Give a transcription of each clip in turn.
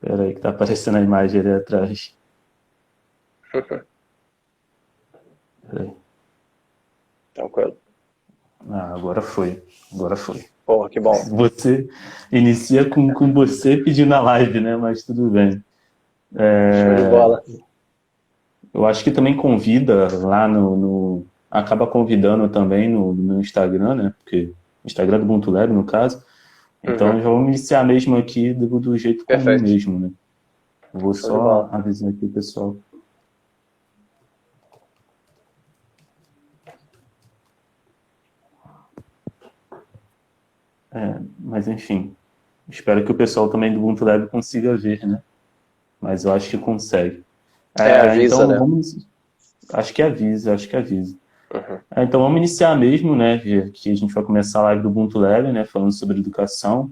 Espera aí que tá aparecendo a imagem ali atrás. Pera aí. Tranquilo. Ah, agora foi. Agora foi. Porra, que bom. Você inicia com você pedindo a live, né? Mas tudo bem. Show de É, bola. eu acho que também convida lá acaba convidando também no Instagram, né? Porque o Instagram do Ubuntu Lab, no caso. Então Uhum. já vamos iniciar mesmo aqui do jeito comum Perfeito. mesmo, né? Eu vou Show de só bola. avisar aqui o pessoal. Mas enfim, espero que o pessoal também do Ubuntu Lab consiga ver, né? Mas eu acho que consegue. Avisa, Então né? vamos. Acho que avisa, acho que avisa. Uhum. Então vamos iniciar mesmo, né? Que a gente vai começar a live do Ubuntu Lab, né? Falando sobre educação.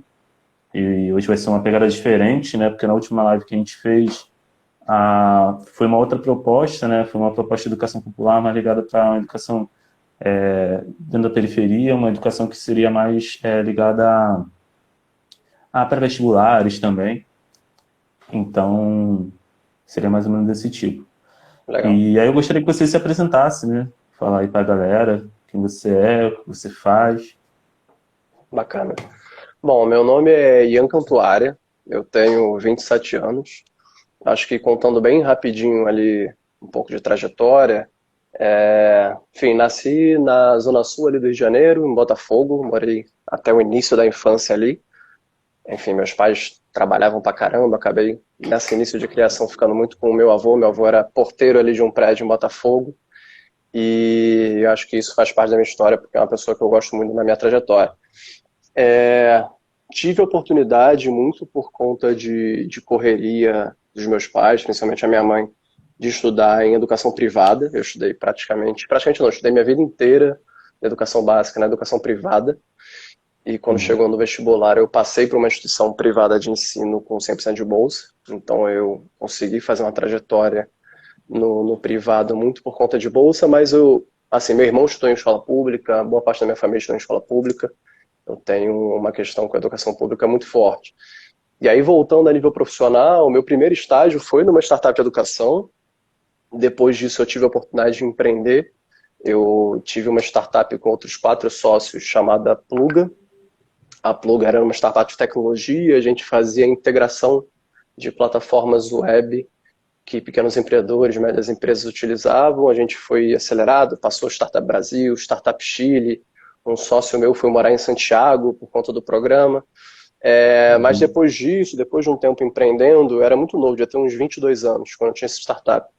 E hoje vai ser uma pegada diferente, né? Porque na última live que a gente fez foi uma outra proposta, né? Foi uma proposta de educação popular mais ligada para uma educação dentro da periferia, uma educação que seria mais ligada a pré-vestibulares também. Então seria mais ou menos desse tipo. Legal. E aí eu gostaria que você se apresentasse, né? Falar aí para a galera quem você é, o que você faz. Bacana. Bom, meu nome é Ian Cantuária. Eu tenho 27 anos. Acho que contando bem rapidinho ali um pouco de trajetória. Enfim, nasci na Zona Sul ali do Rio de Janeiro, em Botafogo. Morei até o início da infância ali. Enfim, meus pais trabalhavam pra caramba, acabei nesse início de criação ficando muito com o meu avô. Meu avô era porteiro ali de um prédio em Botafogo. E eu acho que isso faz parte da minha história, porque é uma pessoa que eu gosto muito na minha trajetória. Tive a oportunidade, muito por conta de correria dos meus pais, principalmente a minha mãe, de estudar em educação privada. Eu estudei praticamente não, eu estudei minha vida inteira na educação básica, na educação privada. E quando Uhum. chegou no vestibular, eu passei para uma instituição privada de ensino com 100% de bolsa. Então eu consegui fazer uma trajetória no privado muito por conta de bolsa, mas assim, meu irmão estudou em escola pública, boa parte da minha família estudou em escola pública. Eu tenho uma questão com a educação pública muito forte. E aí, voltando a nível profissional, o meu primeiro estágio foi numa startup de educação. Depois disso, eu tive a oportunidade de empreender. Eu tive uma startup com outros 4 sócios chamada Pluga. A Pluga era uma startup de tecnologia, a gente fazia integração de plataformas web que pequenos empreendedores, médias empresas utilizavam. A gente foi acelerado, passou Startup Brasil, Startup Chile. Um sócio meu foi morar em Santiago por conta do programa. Mas Uhum. depois disso, depois de um tempo empreendendo, eu era muito novo, já tinha uns 22 anos, quando eu tinha essa startup.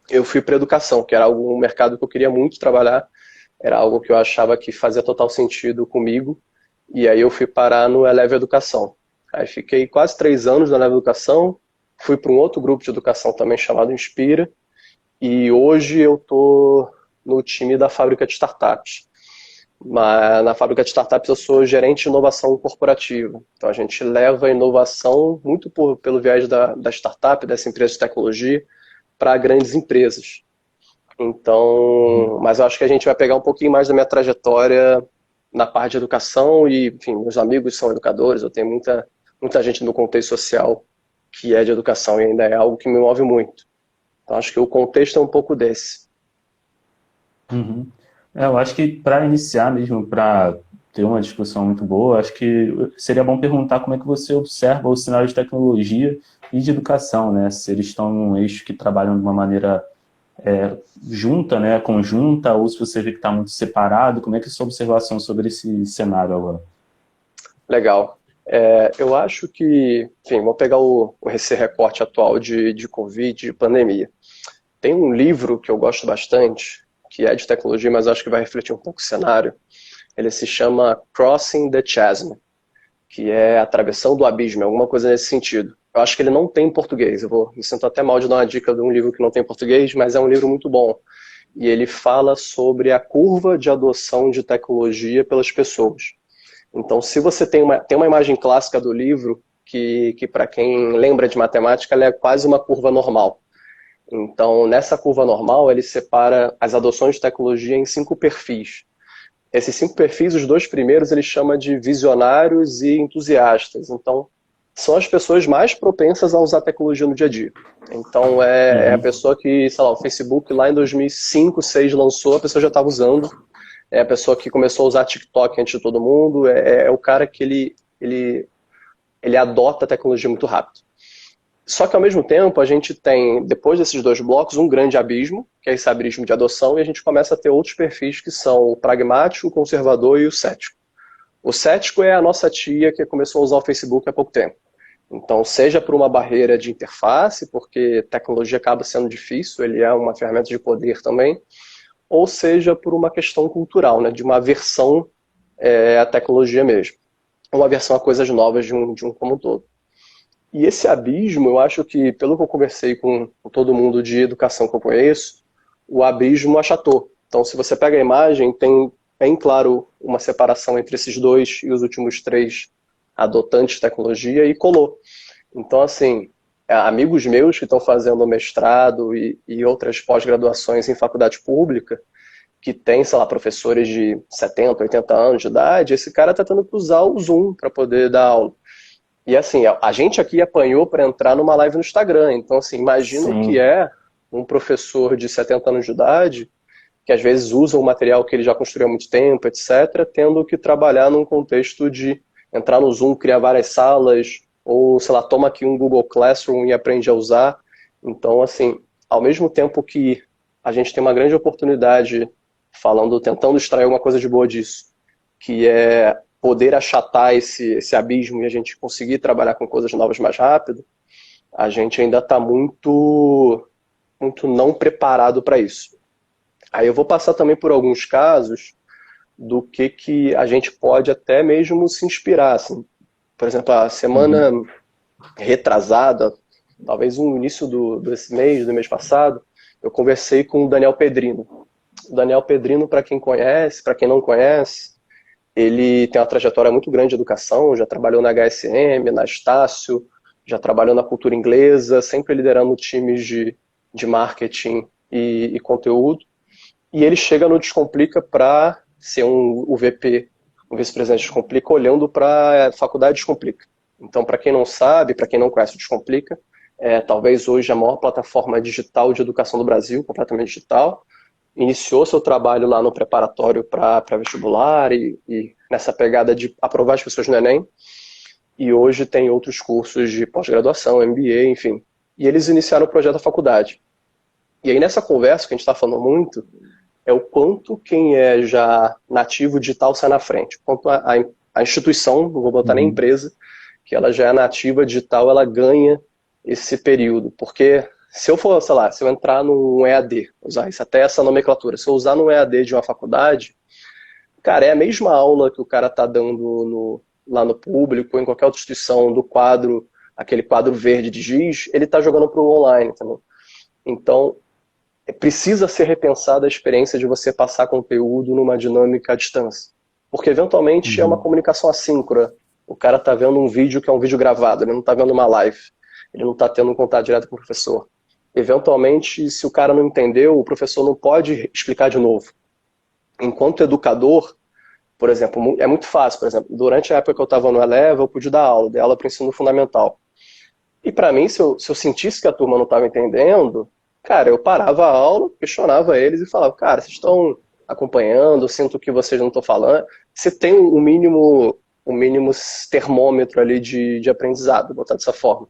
Eu fui para educação, que era um mercado que eu queria muito trabalhar, era algo que eu achava que fazia total sentido comigo, e aí eu fui parar no Eleve Educação. Aí fiquei quase 3 anos na Eleve Educação, fui para um outro grupo de educação também chamado Inspira, e hoje eu estou no time da fábrica de startups. Mas na fábrica de startups eu sou gerente de inovação corporativa. Então a gente leva a inovação muito pelo viés da startup, dessa empresa de tecnologia, para grandes empresas. Uhum. Então, mas eu acho que a gente vai pegar um pouquinho mais da minha trajetória na parte de educação e, enfim, meus amigos são educadores, eu tenho muita gente no contexto social que é de educação e ainda é algo que me move muito. Então acho que o contexto é um pouco desse. Uhum. Eu acho que para iniciar mesmo, para ter uma discussão muito boa, acho que seria bom perguntar como é que você observa o cenário de tecnologia e de educação, né? Se eles estão num eixo que trabalham de uma maneira junta, né, conjunta, ou se você vê que está muito separado, como é que é a sua observação sobre esse cenário agora? Legal. Eu acho que, enfim, vou pegar esse recorte atual de Covid, de pandemia. Tem um livro que eu gosto bastante, que é de tecnologia, mas acho que vai refletir um pouco o cenário. Ele se chama Crossing the Chasm, que é Atravessando do Abismo, alguma coisa nesse sentido. Eu acho que ele não tem em português. Me sinto até mal de dar uma dica de um livro que não tem em português, mas é um livro muito bom. E ele fala sobre a curva de adoção de tecnologia pelas pessoas. Então, se você tem uma imagem clássica do livro, que para quem lembra de matemática, ela é quase uma curva normal. Então, nessa curva normal, ele separa as adoções de tecnologia em 5 perfis. Esses 5 perfis, os 2 primeiros, ele chama de visionários e entusiastas. Então, são as pessoas mais propensas a usar tecnologia no dia a dia. Então, é a Uhum. pessoa que, sei lá, o Facebook lá em 2005, 2006 lançou, a pessoa já estava usando. É a pessoa que começou a usar TikTok antes de todo mundo. É o cara que ele adota a tecnologia muito rápido. Só que, ao mesmo tempo, a gente tem, depois desses dois blocos, um grande abismo, que é esse abismo de adoção, e a gente começa a ter outros perfis que são o pragmático, o conservador e o cético. O cético é a nossa tia que começou a usar o Facebook há pouco tempo. Então, seja por uma barreira de interface, porque tecnologia acaba sendo difícil, ele é uma ferramenta de poder também, ou seja por uma questão cultural, né, de uma aversão à tecnologia mesmo, uma aversão a coisas novas de um como um todo. E esse abismo, eu acho que, pelo que eu conversei com todo mundo de educação que eu conheço, o abismo achatou. Então, se você pega a imagem, tem bem claro uma separação entre esses dois e os últimos três adotantes de tecnologia e colou. Então, assim, amigos meus que estão fazendo mestrado e outras pós-graduações em faculdade pública, que tem, sei lá, professores de 70, 80 anos de idade, esse cara está tendo que usar o Zoom para poder dar aula. E assim, a gente aqui apanhou para entrar numa live no Instagram. Então, assim, imagina o que Sim. é um professor de 70 anos de idade, que às vezes usa um material que ele já construiu há muito tempo, etc., tendo que trabalhar num contexto de entrar no Zoom, criar várias salas, ou, sei lá, toma aqui um Google Classroom e aprende a usar. Então, assim, ao mesmo tempo que a gente tem uma grande oportunidade falando, tentando extrair alguma coisa de boa disso, que é poder achatar esse abismo e a gente conseguir trabalhar com coisas novas mais rápido, a gente ainda está muito não preparado para isso. Aí eu vou passar também por alguns casos do que a gente pode até mesmo se inspirar. Assim. Por exemplo, a semana Uhum. retrasada, talvez no início desse mês, do mês passado, eu conversei com o Daniel Pedrino. O Daniel Pedrino, para quem conhece, para quem não conhece, ele tem uma trajetória muito grande de educação, já trabalhou na HSM, na Estácio, já trabalhou na cultura inglesa, sempre liderando times de marketing e conteúdo. E ele chega no Descomplica para ser o VP, o vice-presidente Descomplica, olhando para a faculdade Descomplica. Então, para quem não sabe, para quem não conhece o Descomplica, talvez hoje a maior plataforma digital de educação do Brasil, completamente digital. Iniciou seu trabalho lá no preparatório para vestibular e nessa pegada de aprovar as pessoas no Enem. E hoje tem outros cursos de pós-graduação, MBA, enfim. E eles iniciaram o projeto da faculdade. E aí nessa conversa que a gente está falando muito, é o quanto quem é já nativo digital sai na frente. O quanto a instituição, não vou botar nem Uhum. empresa, que ela já é nativa digital, ela ganha esse período. Porque se eu for, sei lá, se eu entrar num EAD, usar isso, até essa nomenclatura, se eu usar num EAD de uma faculdade, cara, é a mesma aula que o cara tá dando lá no público, ou em qualquer outra instituição, do quadro, aquele quadro verde de giz, ele tá jogando pro online também. Então, precisa ser repensada a experiência de você passar conteúdo numa dinâmica à distância. Porque, eventualmente, é uma Uhum. comunicação assíncrona. O cara está vendo um vídeo que é um vídeo gravado, ele não está vendo uma live. Ele não está tendo um contato direto com o professor. Eventualmente, se o cara não entendeu, o professor não pode explicar de novo. Enquanto educador, por exemplo, é muito fácil. Por exemplo, durante a época que eu estava no Eleva, eu pude dar aula, dei aula para o ensino fundamental. E para mim, se eu sentisse que a turma não estava entendendo, cara, eu parava a aula, questionava eles e falava, cara, vocês estão acompanhando, eu sinto que vocês não estão falando. Você tem um mínimo termômetro ali de aprendizado, botar dessa forma.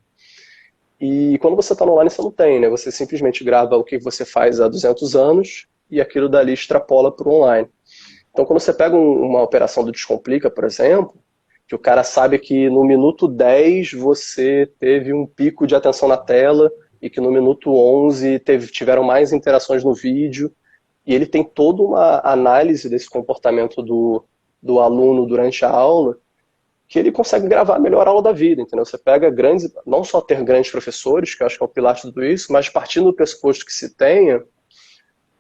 E quando você está no online, você não tem, né? Você simplesmente grava o que você faz há 200 anos e aquilo dali extrapola para o online. Então, quando você pega uma operação do Descomplica, por exemplo, que o cara sabe que no minuto 10 você teve um pico de atenção na tela e que no minuto 11 tiveram mais interações no vídeo, e ele tem toda uma análise desse comportamento do aluno durante a aula, que ele consegue gravar melhor a aula da vida, entendeu? Você pega grandes, não só ter grandes professores, que eu acho que é o pilar de tudo isso, mas partindo do pressuposto que se tenha,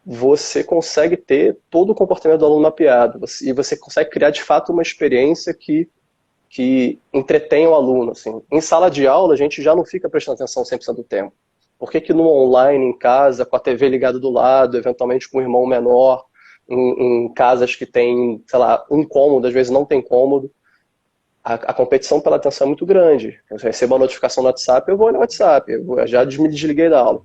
você consegue ter todo o comportamento do aluno mapeado, e você consegue criar de fato uma experiência que entretenha o aluno. Assim. Em sala de aula, a gente já não fica prestando atenção 100% do tempo. Por que no online, em casa, com a TV ligada do lado, eventualmente com um irmão menor, em casas que tem, sei lá, um cômodo, às vezes não tem cômodo, a competição pela atenção é muito grande. Eu recebo uma notificação no WhatsApp, eu vou olhar o WhatsApp, eu já me desliguei da aula.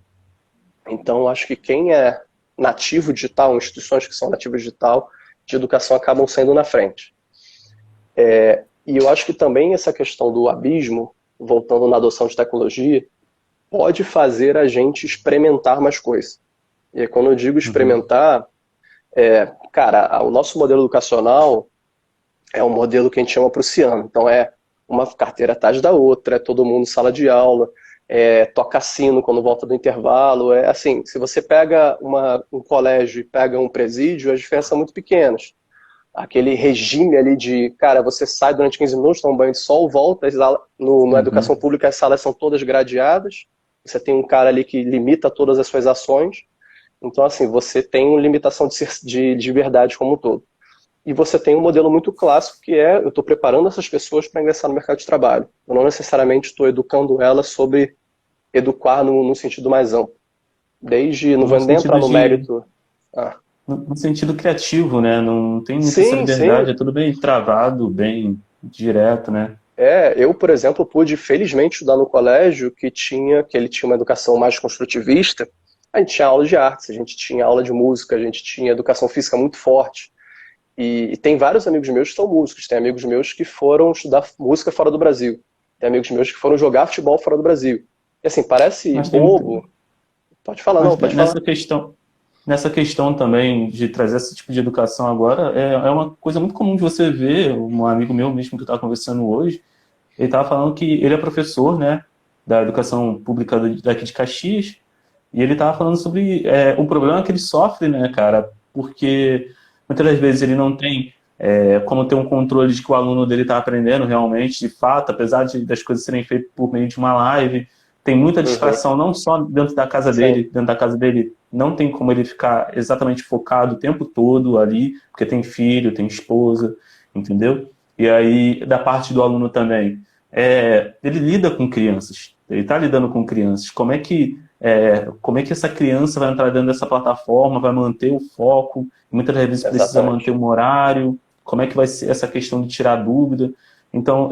Então, eu acho que quem é nativo digital, instituições que são nativas digital, de educação acabam saindo na frente. E eu acho que também essa questão do abismo, voltando na adoção de tecnologia, pode fazer a gente experimentar mais coisas. E aí, quando eu digo Uhum. experimentar, cara, o nosso modelo educacional é um modelo que a gente chama prussiano. Então é uma carteira atrás da outra, é todo mundo em sala de aula, toca sino quando volta do intervalo. É assim, se você pega um colégio e pega um presídio, as diferenças são muito pequenas. Aquele regime ali de, cara, você sai durante 15 minutos, toma um banho de sol, volta, na educação Uhum. pública as salas são todas gradeadas, você tem um cara ali que limita todas as suas ações, então assim, você tem uma limitação de liberdade como um todo. E você tem um modelo muito clássico que é, eu estou preparando essas pessoas para ingressar no mercado de trabalho. Eu não necessariamente estou educando elas sobre educar no sentido mais amplo. Desde, não No vou nem entrar sentido no de, mérito. Ah, no sentido criativo, né? Não tem muita essa sim, liberdade, sim. é tudo bem travado, bem direto, né? Eu, por exemplo, pude felizmente estudar no colégio que ele tinha uma educação mais construtivista. A gente tinha aula de artes, a gente tinha aula de música, a gente tinha educação física muito forte. E tem vários amigos meus que são músicos, tem amigos meus que foram estudar música fora do Brasil, tem amigos meus que foram jogar futebol fora do Brasil. E assim, parece Mas tem muita, bobo. Pode falar, mas não, pode falar. nessa questão também de trazer esse tipo de educação agora, é uma coisa muito comum de você ver, um amigo meu mesmo que eu estava conversando hoje, ele estava falando que ele é professor, né, da educação pública daqui de Caxias, e ele estava falando sobre o problema que ele sofre, né, cara, porque muitas das vezes ele não tem como ter um controle de que o aluno dele está aprendendo realmente, de fato, apesar das coisas serem feitas por meio de uma live, tem muita Uhum, distração, não só sim, dentro da casa dele não tem como ele ficar exatamente focado o tempo todo ali, porque tem filho, tem esposa, entendeu? E aí, da parte do aluno também, ele lida com crianças, ele está lidando com crianças. Como é que essa criança vai entrar dentro dessa plataforma, vai manter o foco, muitas das vezes precisa manter exatamente. um horário, como é que vai ser essa questão de tirar dúvida. Então,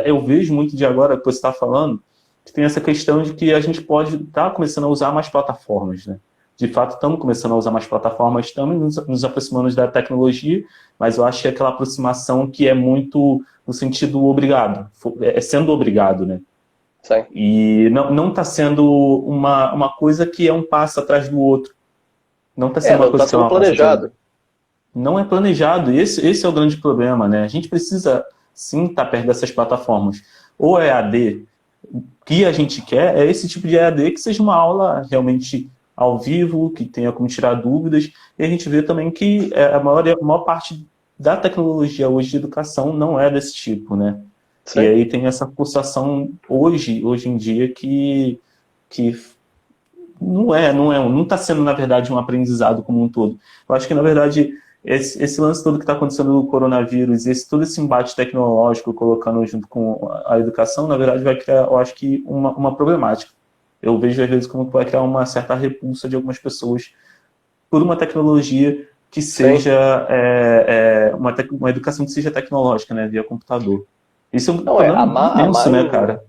eu vejo muito de agora que você está falando, que tem essa questão de que a gente pode estar começando a usar mais plataformas, né? De fato, estamos começando a usar mais plataformas, estamos nos aproximando da tecnologia, mas eu acho que é aquela aproximação que é muito no sentido obrigado, sendo obrigado, né? Sim. E não está sendo uma coisa que é um passo atrás do outro. Não está sendo uma Não está coisa que é sendo uma passo atrás do planejado. outro. Não é planejado. E esse é o grande problema, né? A gente precisa, sim, estar perto dessas plataformas. O EAD que a gente quer é esse tipo de EAD que seja uma aula realmente ao vivo, que tenha como tirar dúvidas. E a gente vê também que a maior parte da tecnologia hoje de educação não é desse tipo, né? E Sim. aí tem essa pulsação hoje em dia que não está sendo, na verdade, um aprendizado como um todo. Eu acho que, na verdade, esse lance todo que está acontecendo no coronavírus, todo esse embate tecnológico colocando junto com a educação, na verdade, vai criar, eu acho que, uma problemática. Eu vejo, às vezes, como que vai criar uma certa repulsa de algumas pessoas por uma tecnologia que Sim. seja uma educação que seja tecnológica, né, via computador. Isso é um Não, problema imenso, né, cara?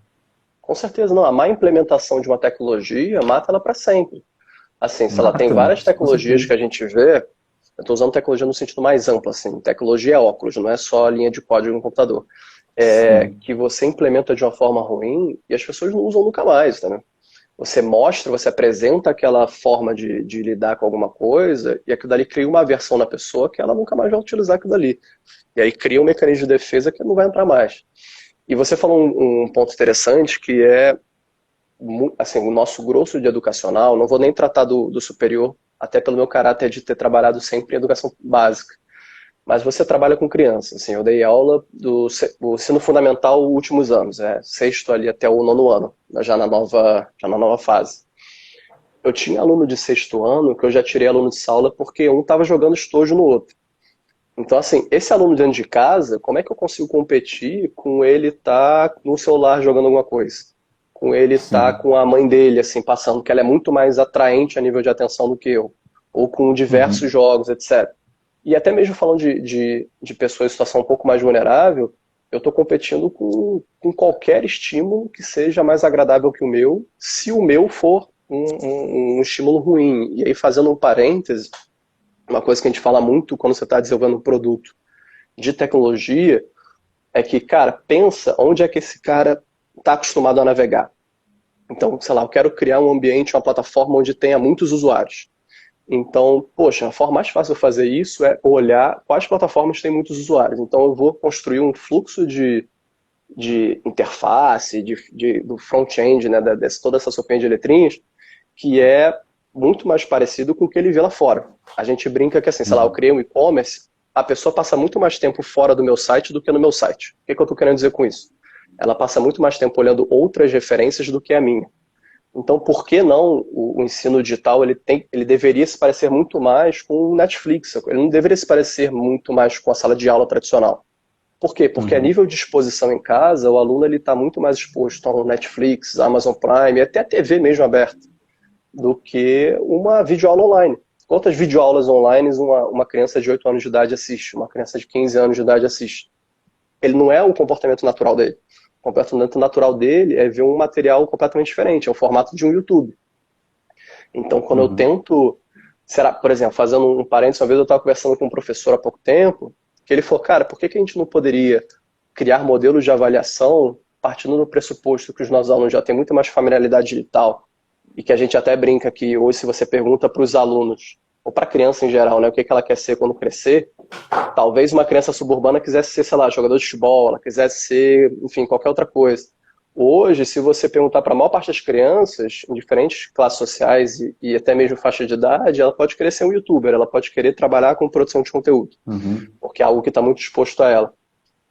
com certeza não, a má implementação de uma tecnologia mata ela para sempre. Assim, se ela tem Mata, várias com tecnologias que certeza. a gente vê, eu estou usando tecnologia no sentido mais amplo, assim, tecnologia é óculos, não é só linha de código no computador. Sim. Que você implementa de uma forma ruim e as pessoas não usam nunca mais, tá, né? Você mostra, você apresenta aquela forma de lidar com alguma coisa e aquilo dali cria uma aversão na pessoa que ela nunca mais vai utilizar aquilo dali. E aí cria um mecanismo de defesa que não vai entrar mais. E você falou um ponto interessante que é assim, o nosso grosso de educacional, não vou nem tratar do superior, até pelo meu caráter de ter trabalhado sempre em educação básica. Mas você trabalha com crianças, assim, eu dei aula do ensino fundamental nos últimos anos, sexto ali até o nono ano, já na nova fase. Eu tinha aluno de sexto ano que eu já tirei aluno de sala porque um estava jogando estojo no outro. Então, assim, esse aluno dentro de casa, como é que eu consigo competir com ele estar no celular jogando alguma coisa? Com ele estar Sim. com a mãe dele, assim, passando, que ela é muito mais atraente a nível de atenção do que eu. Ou com Uhum. diversos jogos, etc. E até mesmo falando de pessoas em situação um pouco mais vulnerável, eu estou competindo com qualquer estímulo que seja mais agradável que o meu, se o meu for um estímulo ruim. E aí, fazendo um parêntese, uma coisa que a gente fala muito quando você está desenvolvendo um produto de tecnologia é que, cara, pensa onde é que esse cara está acostumado a navegar. Então, sei lá, eu quero criar um ambiente, uma plataforma onde tenha muitos usuários. Então, poxa, a forma mais fácil de fazer isso é olhar quais plataformas têm muitos usuários. Então, eu vou construir um fluxo de interface, do front-end, né, toda essa sopinha de letrinhas, que é muito mais parecido com o que ele vê lá fora. A gente brinca que, assim, sei lá, eu criei um e-commerce, a pessoa passa muito mais tempo fora do meu site do que no meu site. O que eu estou querendo dizer com isso? Ela passa muito mais tempo olhando outras referências do que a minha. Então, por que não o ensino digital ele deveria se parecer muito mais com o Netflix? Ele não deveria se parecer muito mais com a sala de aula tradicional. Por quê? Porque a nível de exposição em casa, o aluno está muito mais exposto ao Netflix, Amazon Prime, até a TV mesmo aberta, do que uma videoaula online. Quantas videoaulas online uma criança de 8 anos de idade assiste? Uma criança de 15 anos de idade assiste? Ele não é o comportamento natural dele. O comportamento natural dele é ver um material completamente diferente, é o formato de um YouTube. Então, quando eu tento, por exemplo, fazendo um parênteses, uma vez eu estava conversando com um professor há pouco tempo, que ele falou, cara, por que a gente não poderia criar modelos de avaliação partindo do pressuposto que os nossos alunos já têm muito mais familiaridade digital e que a gente até brinca que hoje se você pergunta para os alunos, ou para a criança em geral, né, o que ela quer ser quando crescer, talvez uma criança suburbana quisesse ser, sei lá, jogador de futebol, ela quisesse ser, enfim, qualquer outra coisa. Hoje, se você perguntar para a maior parte das crianças, em diferentes classes sociais e até mesmo faixa de idade, ela pode querer ser um youtuber, ela pode querer trabalhar com produção de conteúdo, porque é algo que está muito exposto a ela.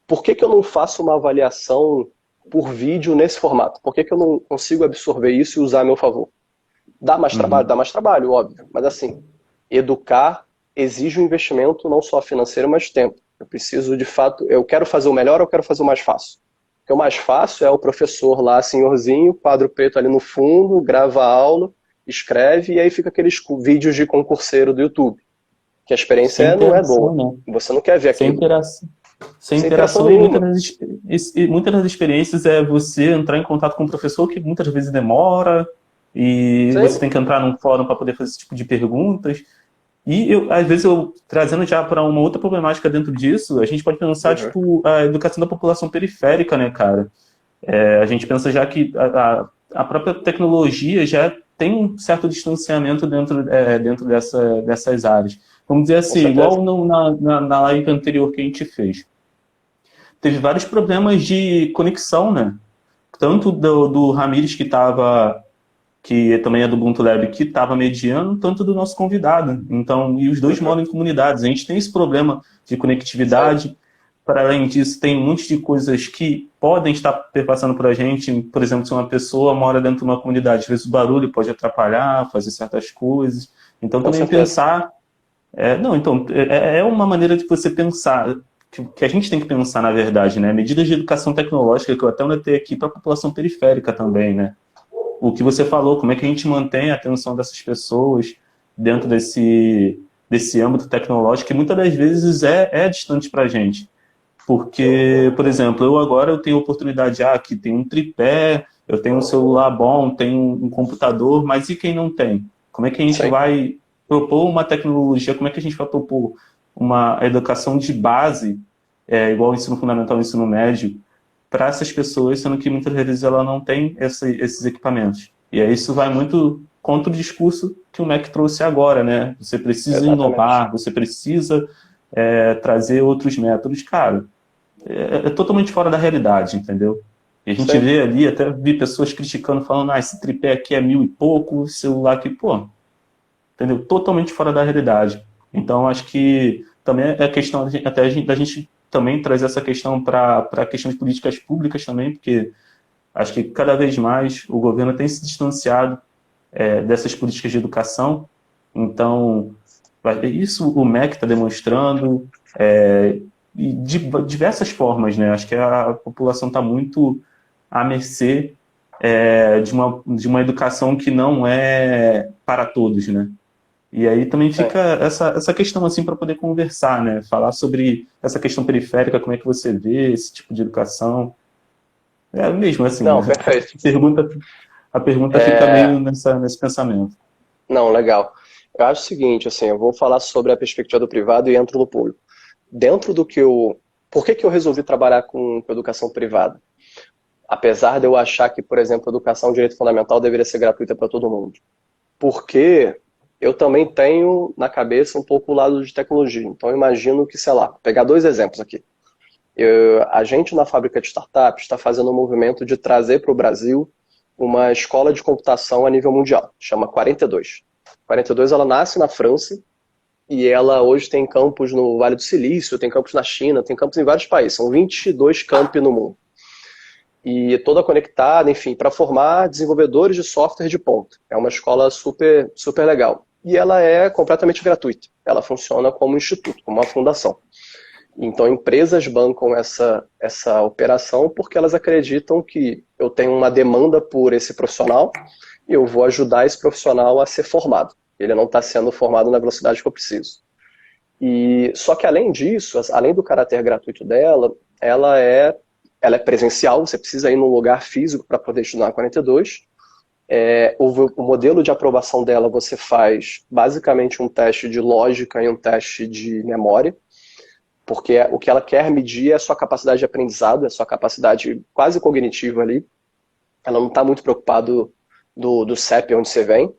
Por que eu não faço uma avaliação por vídeo nesse formato? Por que eu não consigo absorver isso e usar a meu favor? Dá mais trabalho, óbvio, mas assim, educar exige um investimento não só financeiro, mas tempo. Eu preciso, de fato, eu quero fazer o melhor ou eu quero fazer o mais fácil? Porque o mais fácil é o professor lá, senhorzinho, quadro preto ali no fundo, grava a aula, escreve, e aí fica aqueles vídeos de concurseiro do YouTube. Que a experiência não é boa. Né? Você não quer ver aquilo. Sem interação e muitas das experiências é você entrar em contato com o professor, que muitas vezes demora, e Sim. você tem que entrar num fórum para poder fazer esse tipo de perguntas. E às vezes trazendo já para uma outra problemática dentro disso, a gente pode pensar tipo a educação da população periférica, né, cara? A gente pensa já que a própria tecnologia já tem um certo distanciamento dentro dessas áreas. Vamos dizer assim, igual na live anterior que a gente fez. Teve vários problemas de conexão, né? Tanto do Ramires, que também é do Ubuntu Lab, que estava mediando, tanto do nosso convidado. Então, e os dois moram em comunidades. A gente tem esse problema de conectividade. Para além disso, tem um monte de coisas que podem estar perpassando por a gente. Por exemplo, se uma pessoa mora dentro de uma comunidade, às vezes o barulho pode atrapalhar, fazer certas coisas. Então, também pensar... É uma maneira de você pensar, que a gente tem que pensar, na verdade, né? Medidas de educação tecnológica, que eu até anotei aqui para a população periférica também, né? O que você falou, como é que a gente mantém a atenção dessas pessoas dentro desse âmbito tecnológico, que muitas das vezes é distante para a gente. Porque, por exemplo, eu tenho oportunidade, que tem um tripé, eu tenho um celular bom, tenho um computador, mas e quem não tem? Como é que a gente vai propor uma tecnologia, como é que a gente vai propor uma educação de base, igual o ensino fundamental e o ensino médio, para essas pessoas, sendo que muitas vezes ela não tem esses equipamentos. E aí isso vai muito contra o discurso que o MEC trouxe agora, né? Você precisa inovar, você precisa trazer outros métodos. Cara, é totalmente fora da realidade, entendeu? E a gente vê ali, até vi pessoas criticando, falando, esse tripé aqui é 1000 e pouco, celular aqui, pô, entendeu? Totalmente fora da realidade. Então, acho que também é questão até da gente também trazer essa questão para a questão de políticas públicas também, porque acho que cada vez mais o governo tem se distanciado dessas políticas de educação. Então, isso o MEC está demonstrando, e de diversas formas, né? Acho que a população está muito à mercê de uma educação que não é para todos, né? E aí também É. fica essa questão assim para poder conversar, né? Falar sobre essa questão periférica, como é que você vê esse tipo de educação. É mesmo assim, Não, perfeito. pergunta, a pergunta fica É, meio nesse pensamento. não, legal. Eu acho o seguinte, assim, eu vou falar sobre a perspectiva do privado e entro no público. Dentro do que eu... Por que que eu resolvi trabalhar com educação privada? Apesar de eu achar que, por exemplo, a educação direito fundamental deveria ser gratuita para todo mundo. Porque eu também tenho na cabeça um pouco o lado de tecnologia. Então, eu imagino que, sei lá, vou pegar dois exemplos aqui. A gente, na fábrica de startups, está fazendo um movimento de trazer para o Brasil uma escola de computação a nível mundial, chama 42. 42 ela nasce na França e ela hoje tem campos no Vale do Silício, tem campos na China, tem campos em vários países, são 22 campi no mundo. E toda conectada, enfim, para formar desenvolvedores de software de ponta. É uma escola super, super legal. E ela é completamente gratuita. Ela funciona como um instituto, como uma fundação. Então, empresas bancam essa operação porque elas acreditam que eu tenho uma demanda por esse profissional e eu vou ajudar esse profissional a ser formado. Ele não está sendo formado na velocidade que eu preciso. E só que além disso, além do caráter gratuito dela, ela é presencial, você precisa ir num lugar físico para poder estudar na 42. O modelo de aprovação dela, você faz basicamente um teste de lógica e um teste de memória, porque o que ela quer medir é a sua capacidade de aprendizado, é a sua capacidade quase cognitiva ali. Ela não está muito preocupada do CEP, onde você vem.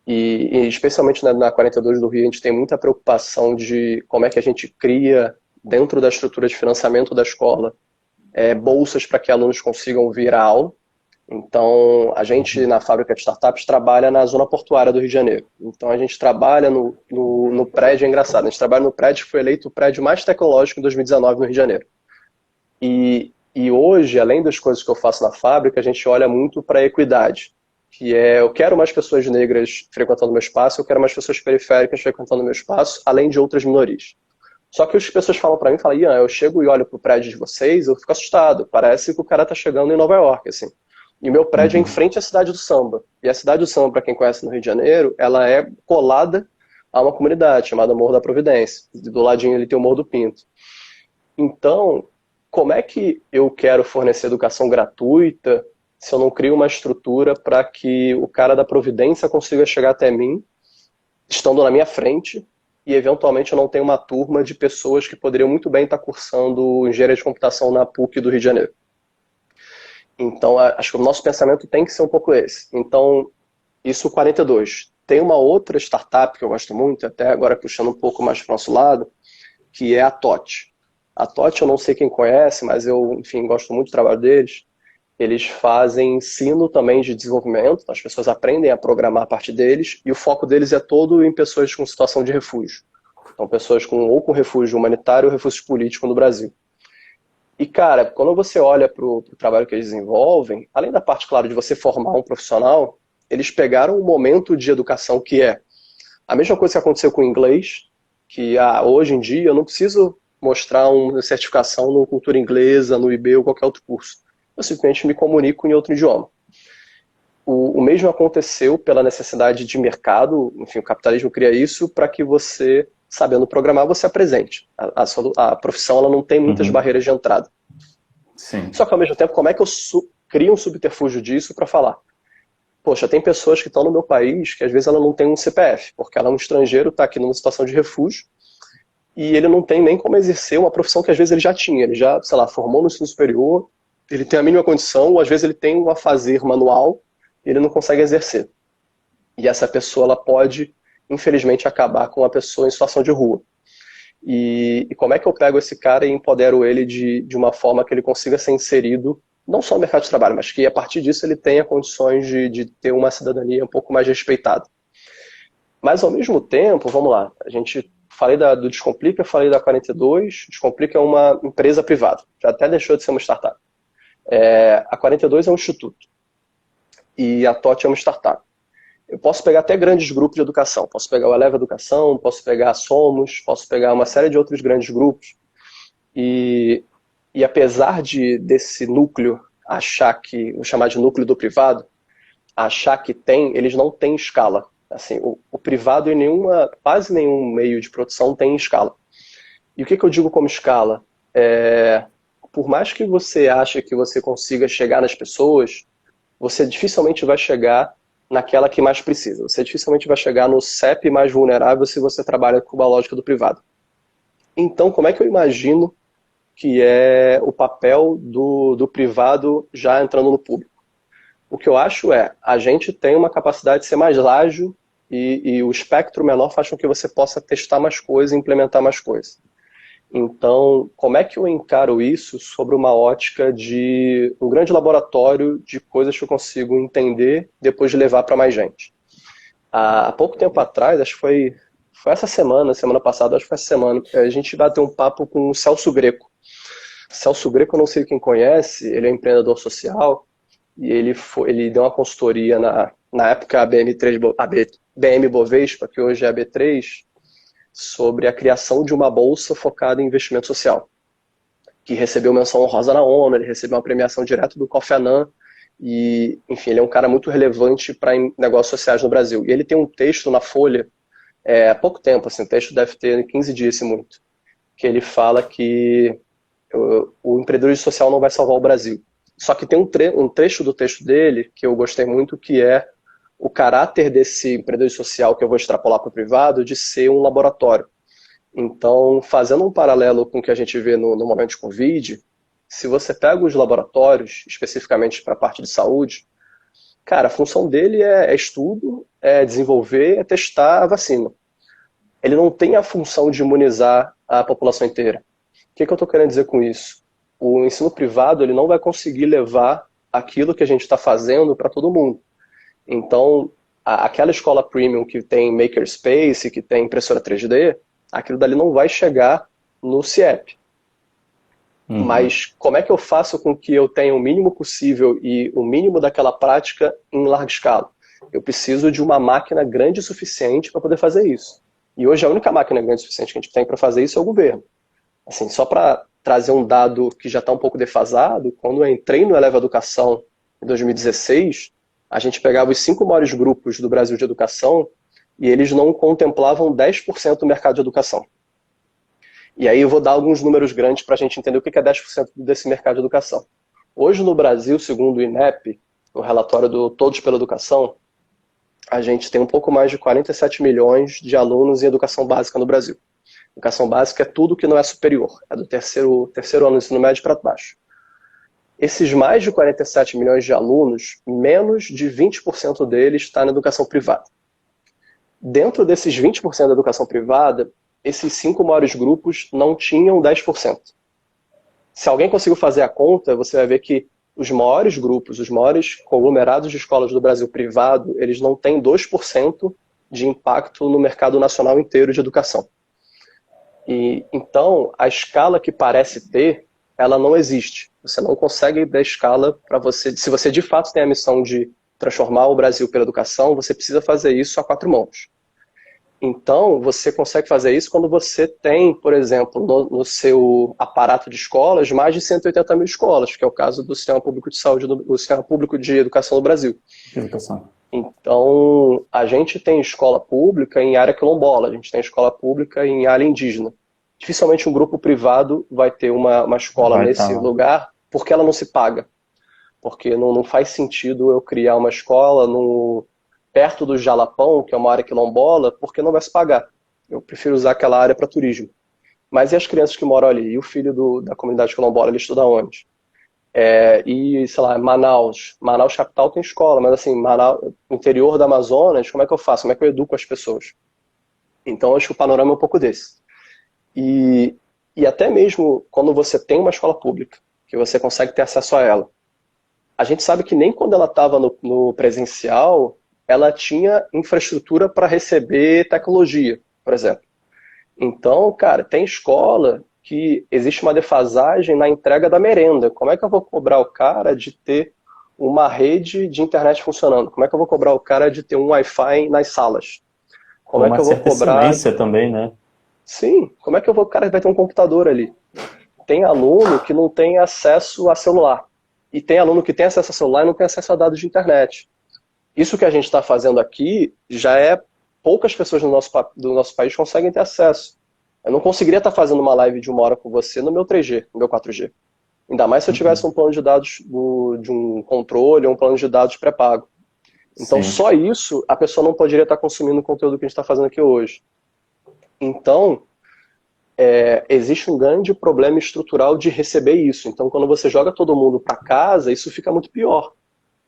E especialmente na 42 do Rio, a gente tem muita preocupação de como é que a gente cria, dentro da estrutura de financiamento da escola, bolsas para que alunos consigam vir à aula. Então, a gente, na fábrica de startups, trabalha na zona portuária do Rio de Janeiro. Então, a gente trabalha no prédio, é engraçado, a gente trabalha no prédio que foi eleito o prédio mais tecnológico em 2019 no Rio de Janeiro. E hoje, além das coisas que eu faço na fábrica, a gente olha muito para a equidade, que é, eu quero mais pessoas negras frequentando o meu espaço, eu quero mais pessoas periféricas frequentando o meu espaço, além de outras minorias. Só que as pessoas falam para mim, falam, Ian, eu chego e olho pro prédio de vocês, eu fico assustado, parece que o cara tá chegando em Nova York, assim. E o meu prédio é em Uhum. frente à cidade do samba. E a cidade do samba, para quem conhece no Rio de Janeiro, ela é colada a uma comunidade chamada Morro da Providência. Do ladinho ali tem o Morro do Pinto. Então, como é que eu quero fornecer educação gratuita se eu não crio uma estrutura para que o cara da Providência consiga chegar até mim, estando na minha frente, e eventualmente eu não tenho uma turma de pessoas que poderiam muito bem estar cursando engenharia de computação na PUC do Rio de Janeiro. Então, acho que o nosso pensamento tem que ser um pouco esse. Então, isso 42. Tem uma outra startup que eu gosto muito, até agora puxando um pouco mais para o nosso lado, que é a TOT. A TOT eu não sei quem conhece, mas eu, enfim, gosto muito do trabalho deles. Eles fazem ensino também de desenvolvimento, as pessoas aprendem a programar a partir deles, e o foco deles é todo em pessoas com situação de refúgio. Então, pessoas ou com refúgio humanitário ou refúgio político no Brasil. E, cara, quando você olha para o trabalho que eles desenvolvem, além da parte, claro, de você formar um profissional, eles pegaram um momento de educação que é a mesma coisa que aconteceu com o inglês, que hoje em dia eu não preciso mostrar uma certificação no cultura inglesa, no IB ou qualquer outro curso. Eu simplesmente me comunico em outro idioma. O mesmo aconteceu pela necessidade de mercado, enfim, o capitalismo cria isso para que você, sabendo programar, você apresente. A profissão ela não tem muitas Uhum. barreiras de entrada. Sim. Só que ao mesmo tempo, como é que eu crio um subterfúgio disso para falar? Poxa, tem pessoas que estão no meu país que às vezes ela não tem um CPF, porque ela é um estrangeiro, está aqui numa situação de refúgio, e ele não tem nem como exercer uma profissão que às vezes ele já tinha. Ele já, sei lá, formou no ensino superior, ele tem a mínima condição, ou às vezes ele tem um afazer manual e ele não consegue exercer. E essa pessoa ela pode, infelizmente, acabar com uma pessoa em situação de rua. E como é que eu pego esse cara e empodero ele de uma forma que ele consiga ser inserido, não só no mercado de trabalho, mas que a partir disso ele tenha condições de ter uma cidadania um pouco mais respeitada. Mas ao mesmo tempo, vamos lá, a gente falei do Descomplica, falei da 42, Descomplica é uma empresa privada, já até deixou de ser uma startup. A 42 é um instituto e a TOT é uma startup. Eu posso pegar até grandes grupos de educação, posso pegar o Eleva Educação, posso pegar a Somos, posso pegar uma série de outros grandes grupos e apesar desse núcleo achar que, vou chamar de núcleo do privado, achar que tem, eles não têm escala. Assim, o privado em quase nenhum meio de produção tem escala. E o que eu digo como escala? Por mais que você ache que você consiga chegar nas pessoas, você dificilmente vai chegar naquela que mais precisa. Você dificilmente vai chegar no CEP mais vulnerável se você trabalha com a lógica do privado. Então, como é que eu imagino que é o papel do privado já entrando no público? O que eu acho a gente tem uma capacidade de ser mais ágil e o espectro menor faz com que você possa testar mais coisas e implementar mais coisas. Então, como é que eu encaro isso sobre uma ótica de um grande laboratório de coisas que eu consigo entender depois de levar para mais gente? Há pouco tempo atrás, acho que foi essa semana passada, acho que foi essa semana, a gente bateu um papo com o Celso Greco. Celso Greco, eu não sei quem conhece, ele é empreendedor social e ele deu uma consultoria na época a BM Bovespa, que hoje é a B3, sobre a criação de uma bolsa focada em investimento social, que recebeu menção honrosa na ONU, ele recebeu uma premiação direto do Kofi Annan, e, enfim, ele é um cara muito relevante para negócios sociais no Brasil. E ele tem um texto na Folha, há pouco tempo, assim, o texto deve ter 15 dias, se muito, que ele fala que o empreendedorismo social não vai salvar o Brasil. Só que tem um trecho do texto dele que eu gostei muito, que é o caráter desse empreendedorismo social, que eu vou extrapolar para o privado, de ser um laboratório. Então, fazendo um paralelo com o que a gente vê no momento de Covid, se você pega os laboratórios, especificamente para a parte de saúde, cara, a função dele é estudo, é desenvolver, é testar a vacina. Ele não tem a função de imunizar a população inteira. O que eu estou querendo dizer com isso? O ensino privado ele não vai conseguir levar aquilo que a gente está fazendo para todo mundo. Então, aquela escola premium que tem makerspace, que tem impressora 3D, aquilo dali não vai chegar no CIEP. Mas como é que eu faço com que eu tenha o mínimo possível e o mínimo daquela prática em larga escala? Eu preciso de uma máquina grande o suficiente para poder fazer isso. E hoje a única máquina grande o suficiente que a gente tem para fazer isso é o governo. Assim, só para trazer um dado que já está um pouco defasado, quando eu entrei no Eleva Educação em 2016, a gente pegava os 5 maiores grupos do Brasil de educação e eles não contemplavam 10% do mercado de educação. E aí eu vou dar alguns números grandes para a gente entender o que é 10% desse mercado de educação. Hoje no Brasil, segundo o INEP, no relatório do Todos pela Educação, a gente tem um pouco mais de 47 milhões de alunos em educação básica no Brasil. Educação básica é tudo que não é superior, é do terceiro ano do ensino médio para baixo. Esses mais de 47 milhões de alunos, menos de 20% deles está na educação privada. Dentro desses 20% da educação privada, esses 5 maiores grupos não tinham 10%. Se alguém conseguiu fazer a conta, você vai ver que os maiores grupos, os maiores conglomerados de escolas do Brasil privado, eles não têm 2% de impacto no mercado nacional inteiro de educação. E então, a escala que parece ter, ela não existe. Você não consegue dar escala para você. Se você de fato tem a missão de transformar o Brasil pela educação, você precisa fazer isso a 4 mãos. Então, você consegue fazer isso quando você tem, por exemplo, no seu aparato de escolas, mais de 180 mil escolas, que é o caso do Sistema Público de Saúde, do Sistema Público de Educação do Brasil. Educação. Então, a gente tem escola pública em área quilombola, a gente tem escola pública em área indígena. Dificilmente um grupo privado vai ter uma escola nesse lugar, porque ela não se paga. Porque não faz sentido eu criar uma escola perto do Jalapão, que é uma área quilombola, porque não vai se pagar. Eu prefiro usar aquela área para turismo. Mas e as crianças que moram ali? E o filho da comunidade quilombola, ele estuda onde? E, sei lá, Manaus capital tem escola, mas assim, interior da Amazonas, como é que eu faço? Como é que eu educo as pessoas? Então, acho que o panorama é um pouco desse. E até mesmo quando você tem uma escola pública, que você consegue ter acesso a ela, a gente sabe que nem quando ela estava no presencial, ela tinha infraestrutura para receber tecnologia, por exemplo. Então, cara, tem escola que existe uma defasagem na entrega da merenda. Como é que eu vou cobrar o cara de ter uma rede de internet funcionando? Como é que eu vou cobrar o cara de ter um Wi-Fi nas salas? Como é que eu vou cobrar... excelência também, né? Sim, como é que o cara vai ter um computador ali? Tem aluno que não tem acesso a celular. E tem aluno que tem acesso a celular e não tem acesso a dados de internet. isso que a gente está fazendo aqui já é poucas pessoas do nosso país conseguem ter acesso. Eu não conseguiria estar fazendo uma live de 1 hora com você no meu 3G, no meu 4G. Ainda mais se eu tivesse Uhum. um plano de dados de um controle ou um plano de dados pré-pago. Então, Sim, só isso, a pessoa não poderia estar consumindo o conteúdo que a gente está fazendo aqui hoje. Então, existe um grande problema estrutural de receber isso. Então, quando você joga todo mundo para casa, isso fica muito pior.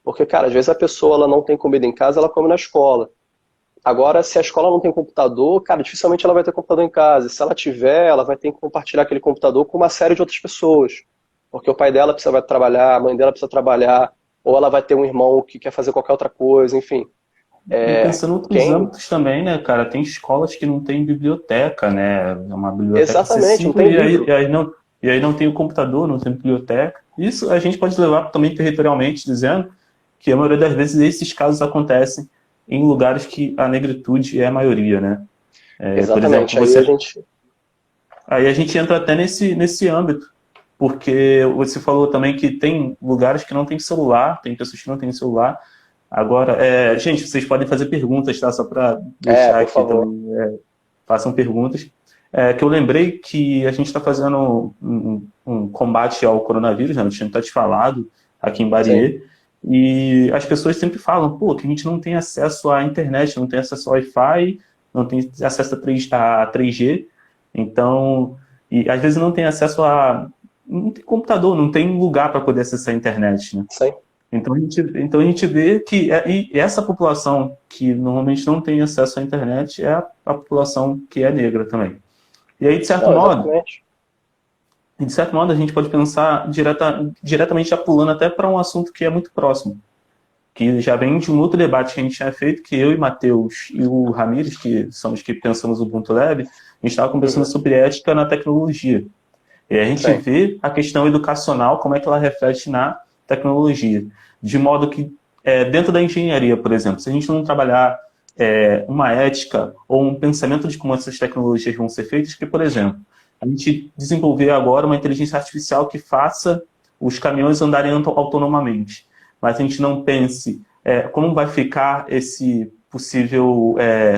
Porque, cara, às vezes a pessoa ela não tem comida em casa, ela come na escola. Agora, se a escola não tem computador, cara, dificilmente ela vai ter computador em casa. E se ela tiver, ela vai ter que compartilhar aquele computador com uma série de outras pessoas. Porque o pai dela precisa trabalhar, a mãe dela precisa trabalhar, ou ela vai ter um irmão que quer fazer qualquer outra coisa, enfim. e pensando em outros Quem? âmbitos também, né, cara, tem escolas que não têm biblioteca, né, é uma biblioteca Exatamente, não acessível tem livro. e aí não tem o computador, não tem biblioteca. Isso a gente pode levar também territorialmente, dizendo que a maioria das vezes esses casos acontecem em lugares que a negritude é a maioria, né. Por exemplo, Exatamente. Aí a gente. aí a gente entra até nesse âmbito, porque você falou também que tem lugares que não tem celular, tem pessoas que não têm celular. Agora, gente, vocês podem fazer perguntas, tá? Só para deixar Por aqui favor. também, façam perguntas. Que eu lembrei que a gente está fazendo um combate ao coronavírus, né? A gente está te falado aqui em Sim. Barier, e as pessoas sempre falam, pô, que a gente não tem acesso à internet, não tem acesso ao Wi-Fi, não tem acesso a 3G, então, e às vezes não tem acesso a. Não tem computador, não tem lugar para poder acessar a internet, né? Sim. Então a gente vê que e essa população que normalmente não tem acesso à internet é a população que é negra também. E aí, Não, exatamente. de certo modo, a gente pode pensar diretamente já pulando até para um assunto que é muito próximo, que já vem de um outro debate que a gente tinha feito, que eu e Matheus e o Ramires, que somos que pensamos o Ubuntu Lab, a gente estava conversando Uhum. sobre ética na tecnologia. E a gente Sim. vê a questão educacional, como é que ela reflete na tecnologia. De modo que, dentro da engenharia, por exemplo, se a gente não trabalhar uma ética ou um pensamento de como essas tecnologias vão ser feitas, que, por exemplo, a gente desenvolver agora uma inteligência artificial que faça os caminhões andarem autonomamente, mas a gente não pense como vai ficar esse possível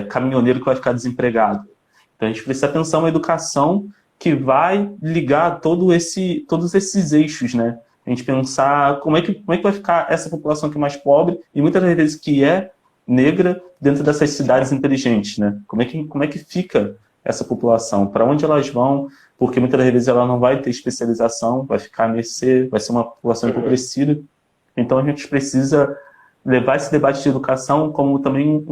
caminhoneiro que vai ficar desempregado. Então a gente precisa pensar uma educação que vai ligar todos esses eixos, né? A gente pensar como é que vai ficar essa população que é mais pobre e muitas das vezes que é negra dentro dessas cidades inteligentes, né? Como é que fica essa população? Para onde elas vão? Porque muitas das vezes ela não vai ter especialização, vai ficar a mercê, vai ser uma população Uhum. empobrecida. Então a gente precisa levar esse debate de educação como também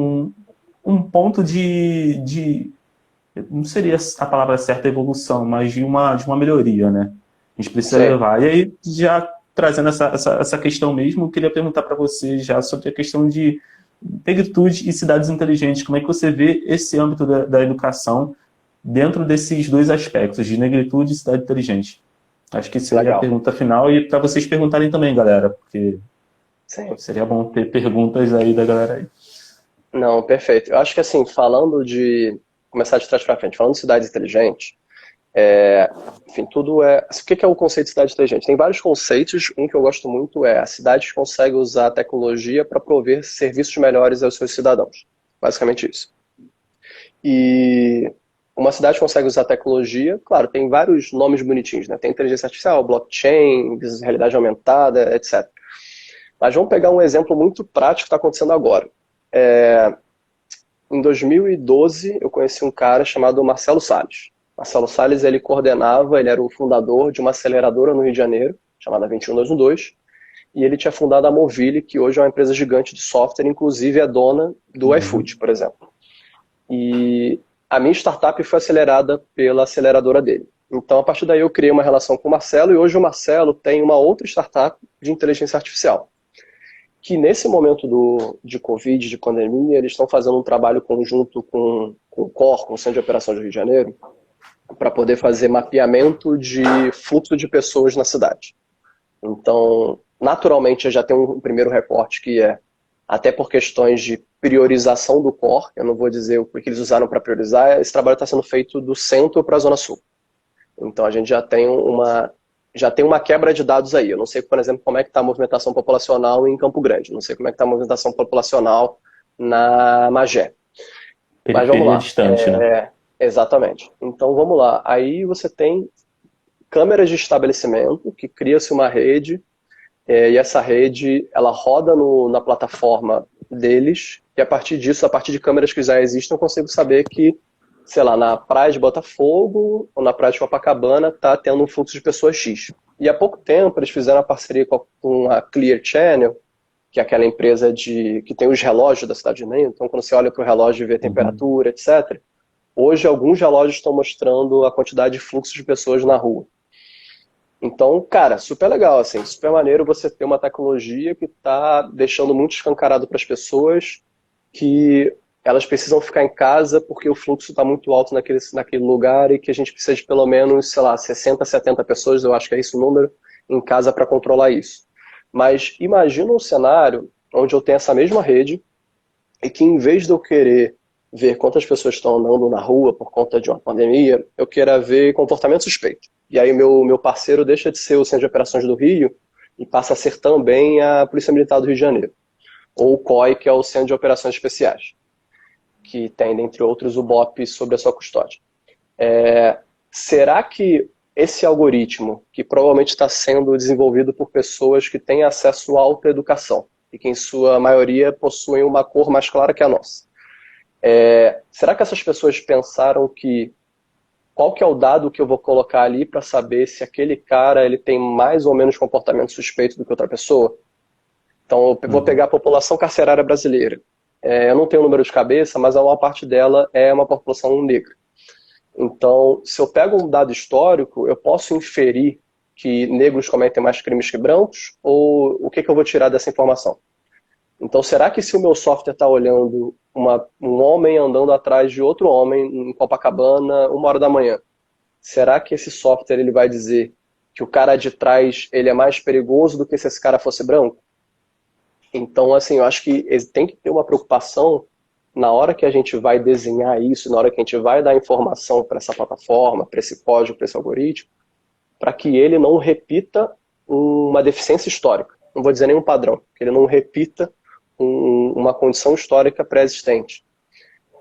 um ponto de não seria a palavra certa evolução, mas de uma melhoria, né? A gente precisa Sim. levar. E aí, já trazendo essa questão mesmo, eu queria perguntar para você já sobre a questão de negritude e cidades inteligentes. Como é que você vê esse âmbito da educação dentro desses dois aspectos, de negritude e cidade inteligente? Acho que seria a Legal. pergunta final e para vocês perguntarem também, galera, porque Sim. seria bom ter perguntas aí da galera aí. Não, perfeito. Eu acho que assim, falando de. Começar de trás para frente, falando de cidades inteligentes, enfim, tudo é. O que é o conceito de cidade inteligente? Tem vários conceitos. Um que eu gosto muito é a cidade que consegue usar a tecnologia para prover serviços melhores aos seus cidadãos. Basicamente isso. E uma cidade consegue usar tecnologia, claro, tem vários nomes bonitinhos, né? Tem inteligência artificial, blockchain, realidade aumentada, etc. Mas vamos pegar um exemplo muito prático que está acontecendo agora. Em 2012, eu conheci um cara chamado Marcelo Salles. Marcelo Salles, ele era o fundador de uma aceleradora no Rio de Janeiro, chamada 21212, e ele tinha fundado a Movile, que hoje é uma empresa gigante de software, inclusive é dona do iFood, Uhum. por exemplo. E a minha startup foi acelerada pela aceleradora dele. Então, a partir daí, eu criei uma relação com o Marcelo, e hoje o Marcelo tem uma outra startup de inteligência artificial, que nesse momento de Covid, de pandemia, eles estão fazendo um trabalho conjunto com o COR, com o Centro de Operação do Rio de Janeiro, para poder fazer mapeamento de fluxo de pessoas na cidade. Então, naturalmente, já tem um primeiro recorte que até por questões de priorização do COR, eu não vou dizer o que eles usaram para priorizar, esse trabalho está sendo feito do centro para a zona sul. Então, a gente já tem já tem uma quebra de dados aí. Eu não sei, por exemplo, como é que está a movimentação populacional em Campo Grande. Não sei como é que está a movimentação populacional na Magé. Mas vamos Periferia lá. distante, né? Exatamente. Então vamos lá. Aí você tem câmeras de estabelecimento, que cria-se uma rede, e essa rede ela roda na plataforma deles, e a partir disso, a partir de câmeras que já existem, eu consigo saber que, sei lá, na praia de Botafogo ou na praia de Copacabana está tendo um fluxo de pessoas X. E há pouco tempo eles fizeram uma parceria com a Clear Channel, que é aquela empresa que tem os relógios da cidade de Belém. Então, quando você olha para o relógio e vê a Uhum. temperatura, etc., hoje alguns relógios estão mostrando a quantidade de fluxo de pessoas na rua. Então, cara, super legal, assim, super maneiro você ter uma tecnologia que está deixando muito escancarado para as pessoas que elas precisam ficar em casa porque o fluxo está muito alto naquele lugar e que a gente precisa de pelo menos, sei lá, 60, 70 pessoas, eu acho que é esse o número, em casa para controlar isso. Mas imagina um cenário onde eu tenho essa mesma rede e que em vez de eu querer ver quantas pessoas estão andando na rua por conta de uma pandemia, eu queira ver comportamento suspeito. E aí meu parceiro deixa de ser o Centro de Operações do Rio e passa a ser também a Polícia Militar do Rio de Janeiro. Ou o COI, que é o Centro de Operações Especiais, que tem, dentre outros, o BOP sob a sua custódia. Será que esse algoritmo, que provavelmente está sendo desenvolvido por pessoas que têm acesso à alta educação, e que em sua maioria possuem uma cor mais clara que a nossa, será que essas pessoas pensaram que qual que é o dado que eu vou colocar ali para saber se aquele cara ele tem mais ou menos comportamento suspeito do que outra pessoa? Então, eu vou pegar Uhum. a população carcerária brasileira. Eu não tenho o número de cabeça, mas a maior parte dela é uma população negra. Então, se eu pego um dado histórico, eu posso inferir que negros cometem mais crimes que brancos? Ou o que eu vou tirar dessa informação? Então, será que se o meu software está olhando um homem andando atrás de outro homem em Copacabana, 1 hora da manhã, será que esse software ele vai dizer que o cara de trás ele é mais perigoso do que se esse cara fosse branco? Então, assim, eu acho que tem que ter uma preocupação na hora que a gente vai desenhar isso, na hora que a gente vai dar informação para essa plataforma, para esse código, para esse algoritmo, para que ele não repita uma deficiência histórica. Não vou dizer nenhum padrão, que ele não repita uma condição histórica pré-existente.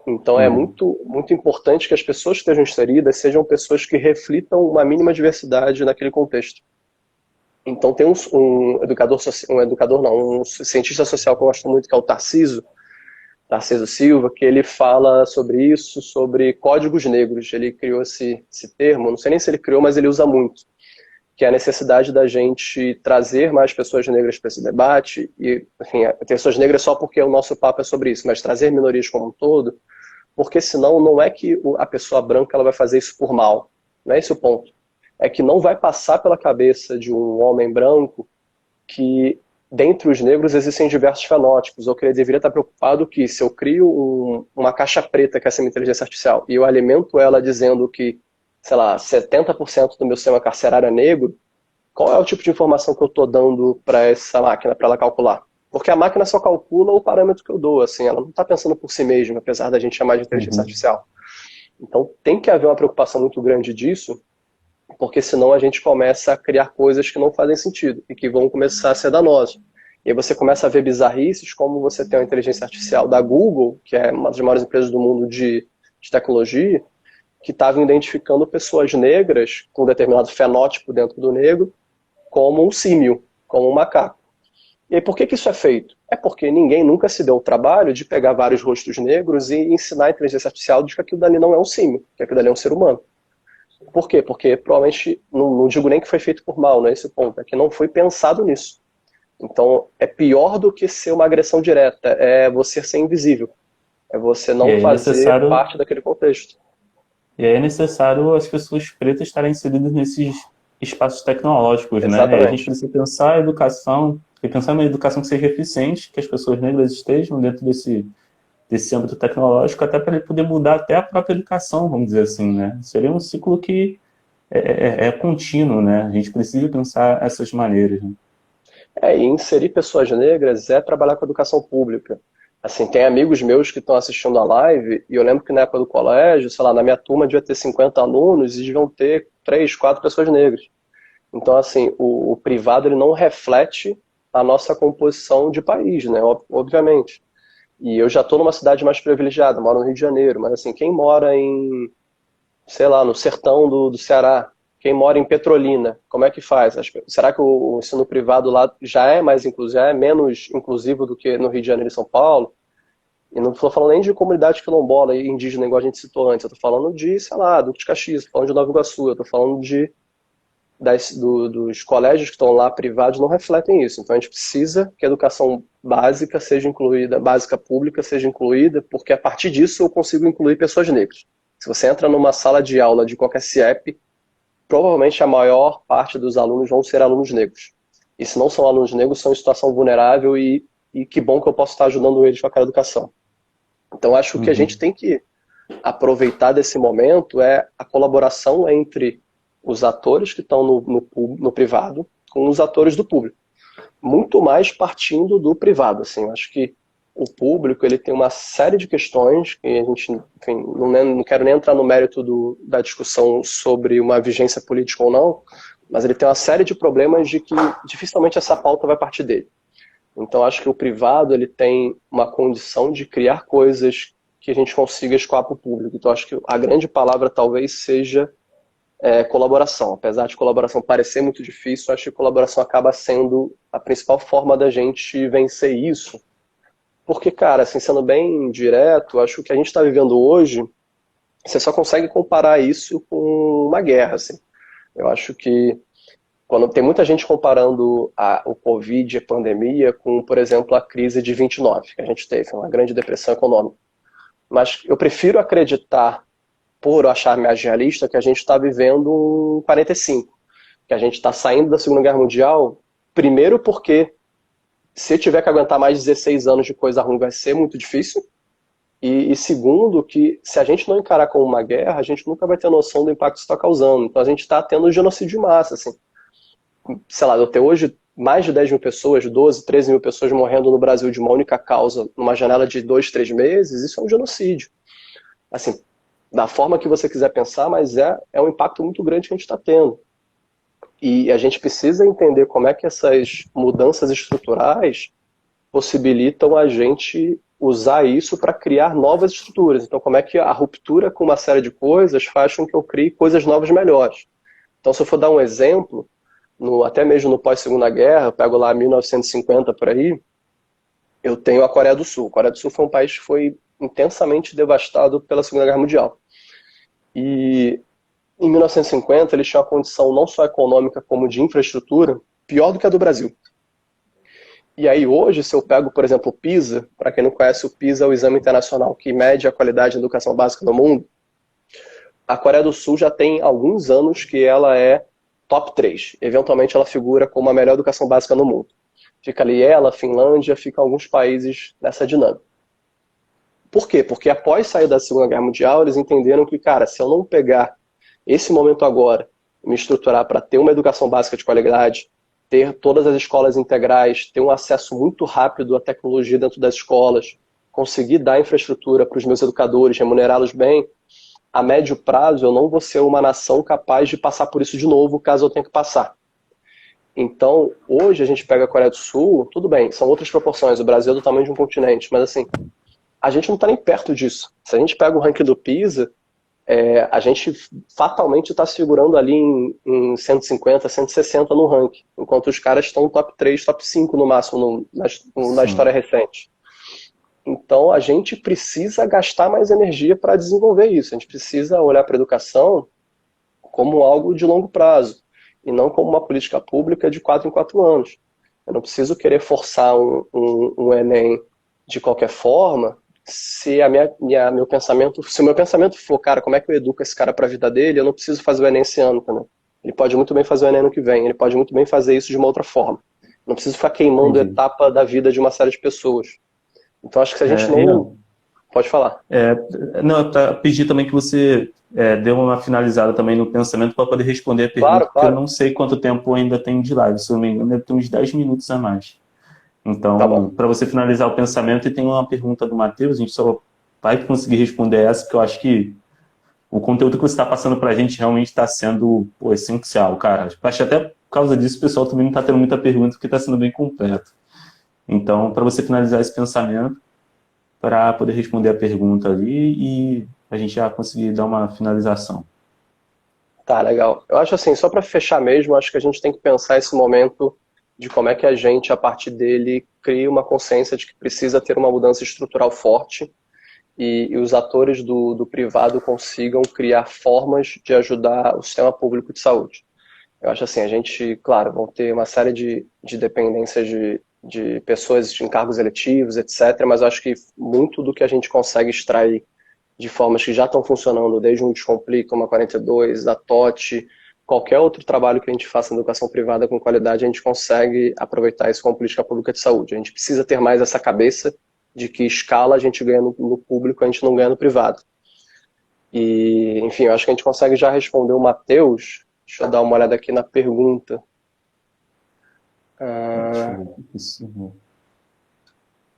Então é Uhum. muito, muito importante que as pessoas que estejam inseridas sejam pessoas que reflitam uma mínima diversidade naquele contexto. Então tem um cientista social que eu gosto muito, que é o Tarcísio Silva, que ele fala sobre isso, sobre códigos negros. Ele criou esse termo, não sei nem se ele criou, mas ele usa muito, que é a necessidade da gente trazer mais pessoas negras para esse debate, e, enfim, pessoas negras só porque o nosso papo é sobre isso, mas trazer minorias como um todo, porque senão não é que a pessoa branca ela vai fazer isso por mal, não é esse o ponto. É que não vai passar pela cabeça de um homem branco que dentre os negros existem diversos fenótipos, ou que ele deveria estar preocupado que se eu crio uma caixa preta, que é essa minha inteligência artificial, e eu alimento ela dizendo que, sei lá, 70% do meu sistema carcerário é negro, qual é o tipo de informação que eu estou dando para essa máquina, para ela calcular? Porque a máquina só calcula o parâmetro que eu dou, assim, ela não está pensando por si mesma, apesar da gente chamar de inteligência Uhum. artificial. Então tem que haver uma preocupação muito grande disso, porque senão a gente começa a criar coisas que não fazem sentido e que vão começar a ser danosas. E aí você começa a ver bizarrices, como você tem uma inteligência artificial da Google, que é uma das maiores empresas do mundo de tecnologia, que estava identificando pessoas negras com um determinado fenótipo dentro do negro como um símio, como um macaco. E aí por que isso é feito? É porque ninguém nunca se deu o trabalho de pegar vários rostos negros e ensinar a inteligência artificial de que aquilo dali não é um símio, que aquilo dali é um ser humano. Por quê? Porque provavelmente, não digo nem que foi feito por mal, não é esse o ponto, é que não foi pensado nisso. Então, é pior do que ser uma agressão direta, é você ser invisível, é você E não aí é fazer necessário, parte daquele contexto. e aí é necessário as pessoas pretas estarem inseridas nesses espaços tecnológicos, né? E a gente Exatamente. precisa pensar a educação, e pensar numa educação que seja eficiente, que as pessoas negras estejam dentro desse âmbito tecnológico, até para ele poder mudar até a própria educação, vamos dizer assim, né? Seria um ciclo que é contínuo, né? A gente precisa pensar essas maneiras, né? E inserir pessoas negras é trabalhar com educação pública. Assim, tem amigos meus que estão assistindo a live, e eu lembro que na época do colégio, sei lá, na minha turma devia ter 50 alunos e deviam ter 3, 4 pessoas negras. Então, assim, o privado ele não reflete a nossa composição de país, né? Obviamente. E eu já estou numa cidade mais privilegiada, moro no Rio de Janeiro, mas assim, quem mora em, sei lá, no sertão do Ceará, quem mora em Petrolina, como é que faz? Será que o ensino privado lá já é mais inclusivo, já é menos inclusivo do que no Rio de Janeiro e São Paulo? E não estou falando nem de comunidade quilombola e indígena, igual a gente citou antes, eu estou falando de, sei lá, Duque de Caxias, estou falando de Nova Iguaçu, eu estou falando dos colégios que estão lá privados não refletem isso. Então a gente precisa que a educação básica seja incluída, básica pública seja incluída, porque a partir disso eu consigo incluir pessoas negras. Se você entra numa sala de aula de qualquer CIEP, provavelmente a maior parte dos alunos vão ser alunos negros. E se não são alunos negros, são em situação vulnerável e que bom que eu posso estar ajudando eles com aquela educação. Então acho que o que a gente tem que aproveitar desse momento é a colaboração entre os atores que estão no privado com os atores do público. Muito mais partindo do privado. Assim, eu acho que o público ele tem uma série de questões que a gente, enfim, não quero nem entrar no mérito da discussão sobre uma vigência política ou não, mas ele tem uma série de problemas de que dificilmente essa pauta vai partir dele. Então acho que o privado ele tem uma condição de criar coisas que a gente consiga escoar para o público. Então acho que a grande palavra talvez seja colaboração. Apesar de colaboração parecer muito difícil, acho que colaboração acaba sendo a principal forma da gente vencer isso. Porque, cara, assim, sendo bem direto, acho que o que a gente está vivendo hoje, você só consegue comparar isso com uma guerra. Assim. Eu acho que quando tem muita gente comparando o Covid, a pandemia, com, por exemplo, a crise de 29, que a gente teve, uma grande depressão econômica. Mas eu prefiro acreditar, por achar mais realista, que a gente está vivendo um 45, que a gente está saindo da Segunda Guerra Mundial, primeiro porque se tiver que aguentar mais 16 anos de coisa ruim vai ser muito difícil, e segundo que se a gente não encarar como uma guerra, a gente nunca vai ter noção do impacto que isso está causando. Então a gente está tendo genocídio de massa, assim. Sei lá, eu tenho hoje mais de 10 mil pessoas, 12, 13 mil pessoas morrendo no Brasil de uma única causa, numa janela de 2, 3 meses, isso é um genocídio. Assim, da forma que você quiser pensar, mas é um impacto muito grande que a gente está tendo. E a gente precisa entender como é que essas mudanças estruturais possibilitam a gente usar isso para criar novas estruturas. Então, como é que a ruptura com uma série de coisas faz com que eu crie coisas novas melhores. Então, se eu for dar um exemplo, até mesmo no pós-Segunda Guerra, eu pego lá 1950 por aí, eu tenho a Coreia do Sul. A Coreia do Sul foi um país que foi intensamente devastado pela Segunda Guerra Mundial. E em 1950 eles tinham uma condição não só econômica como de infraestrutura pior do que a do Brasil. E aí hoje, se eu pego, por exemplo, o PISA, para quem não conhece, o PISA é o exame internacional que mede a qualidade da educação básica no mundo, a Coreia do Sul já tem alguns anos que ela é top 3. Eventualmente ela figura como a melhor educação básica no mundo. Fica ali ela, Finlândia, fica alguns países nessa dinâmica. Por quê? Porque após sair da Segunda Guerra Mundial, eles entenderam que, cara, se eu não pegar esse momento agora, me estruturar para ter uma educação básica de qualidade, ter todas as escolas integrais, ter um acesso muito rápido à tecnologia dentro das escolas, conseguir dar infraestrutura para os meus educadores, remunerá-los bem, a médio prazo eu não vou ser uma nação capaz de passar por isso de novo, caso eu tenha que passar. Então, hoje a gente pega a Coreia do Sul, tudo bem, são outras proporções, o Brasil é do tamanho de um continente, mas assim, a gente não está nem perto disso. Se a gente pega o ranking do PISA, a gente fatalmente está segurando ali em 150, 160 no ranking, enquanto os caras estão top 3, top 5 no máximo na história recente. Então a gente precisa gastar mais energia para desenvolver isso, a gente precisa olhar para a educação como algo de longo prazo, e não como uma política pública de 4 em 4 anos. Eu não preciso querer forçar um Enem de qualquer forma, se meu pensamento for, cara, como é que eu educo esse cara para a vida dele, eu não preciso fazer o Enem esse ano também. Ele pode muito bem fazer o Enem no que vem, ele pode muito bem fazer isso de uma outra forma. Não preciso ficar queimando etapa da vida de uma série de pessoas. Então acho que se a gente não... Pode falar. Não, eu pedi também que você dê uma finalizada também no pensamento para poder responder a pergunta, claro. porque eu não sei quanto tempo ainda tem de live, se eu não me engano, deve ter uns 10 minutos a mais. Então, para você finalizar o pensamento, e tem uma pergunta do Matheus, a gente só vai conseguir responder essa, porque eu acho que o conteúdo que você está passando para a gente realmente está sendo essencial, cara. Acho até causa disso o pessoal também não está tendo muita pergunta, porque está sendo bem completo. Então, para você finalizar esse pensamento, para poder responder a pergunta ali e a gente já conseguir dar uma finalização. Tá, legal. Eu acho assim, só para fechar mesmo, acho que a gente tem que pensar esse momento de como é que a gente, a partir dele, cria uma consciência de que precisa ter uma mudança estrutural forte e os atores do privado consigam criar formas de ajudar o sistema público de saúde. Eu acho assim, a gente, claro, vão ter uma série de dependências de pessoas em cargos eletivos, etc., mas eu acho que muito do que a gente consegue extrair de formas que já estão funcionando, desde um Descomplica, uma 42, a TOT, qualquer outro trabalho que a gente faça em educação privada com qualidade, a gente consegue aproveitar isso como política pública de saúde. A gente precisa ter mais essa cabeça de que escala a gente ganha no público, a gente não ganha no privado. E, enfim, eu acho que a gente consegue já responder o Matheus. Deixa eu dar uma olhada aqui na pergunta. Deixa eu ver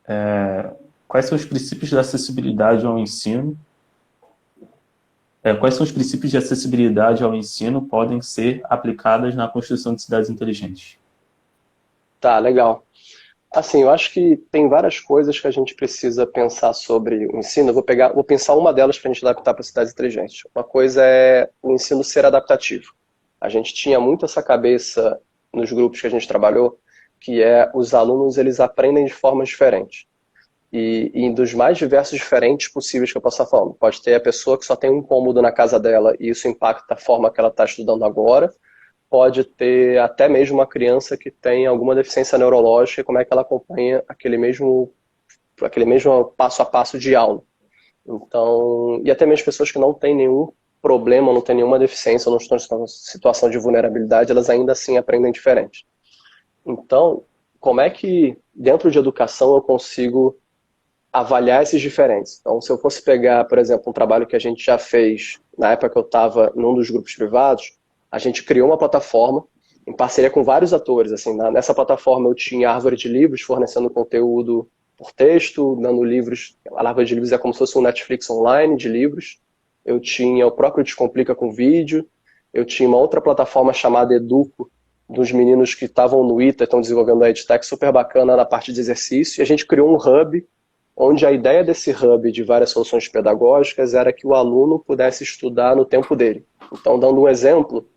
aqui. Quais são os princípios da acessibilidade ao ensino? Quais são os princípios de acessibilidade ao ensino podem ser aplicadas na construção de cidades inteligentes? Tá, legal. Assim, eu acho que tem várias coisas que a gente precisa pensar sobre o ensino. Eu vou pensar uma delas para a gente adaptar para cidades inteligentes. Uma coisa é o ensino ser adaptativo. A gente tinha muito essa cabeça nos grupos que a gente trabalhou, que é os alunos eles aprendem de formas diferentes. E dos mais diversos diferentes possíveis que eu possa falar. Pode ter a pessoa que só tem um cômodo na casa dela e isso impacta a forma que ela está estudando agora. Pode ter até mesmo uma criança que tem alguma deficiência neurológica e como é que ela acompanha aquele mesmo passo a passo de aula. Então, e até mesmo pessoas que não têm nenhum problema, não têm nenhuma deficiência, não estão em situação de vulnerabilidade, elas ainda assim aprendem diferente. Então, como é que dentro de educação eu consigo avaliar esses diferentes? Então, se eu fosse pegar, por exemplo, um trabalho que a gente já fez na época que eu estava num dos grupos privados, a gente criou uma plataforma em parceria com vários atores. Assim, nessa plataforma eu tinha a árvore de livros fornecendo conteúdo por texto, dando livros. A árvore de livros é como se fosse um Netflix online de livros. Eu tinha o próprio Descomplica com vídeo. Eu tinha uma outra plataforma chamada Educo, dos meninos que estavam no ITA, estão desenvolvendo a EdTech, super bacana na parte de exercício. E a gente criou um hub, onde a ideia desse hub de várias soluções pedagógicas era que o aluno pudesse estudar no tempo dele. Então, dando um exemplo,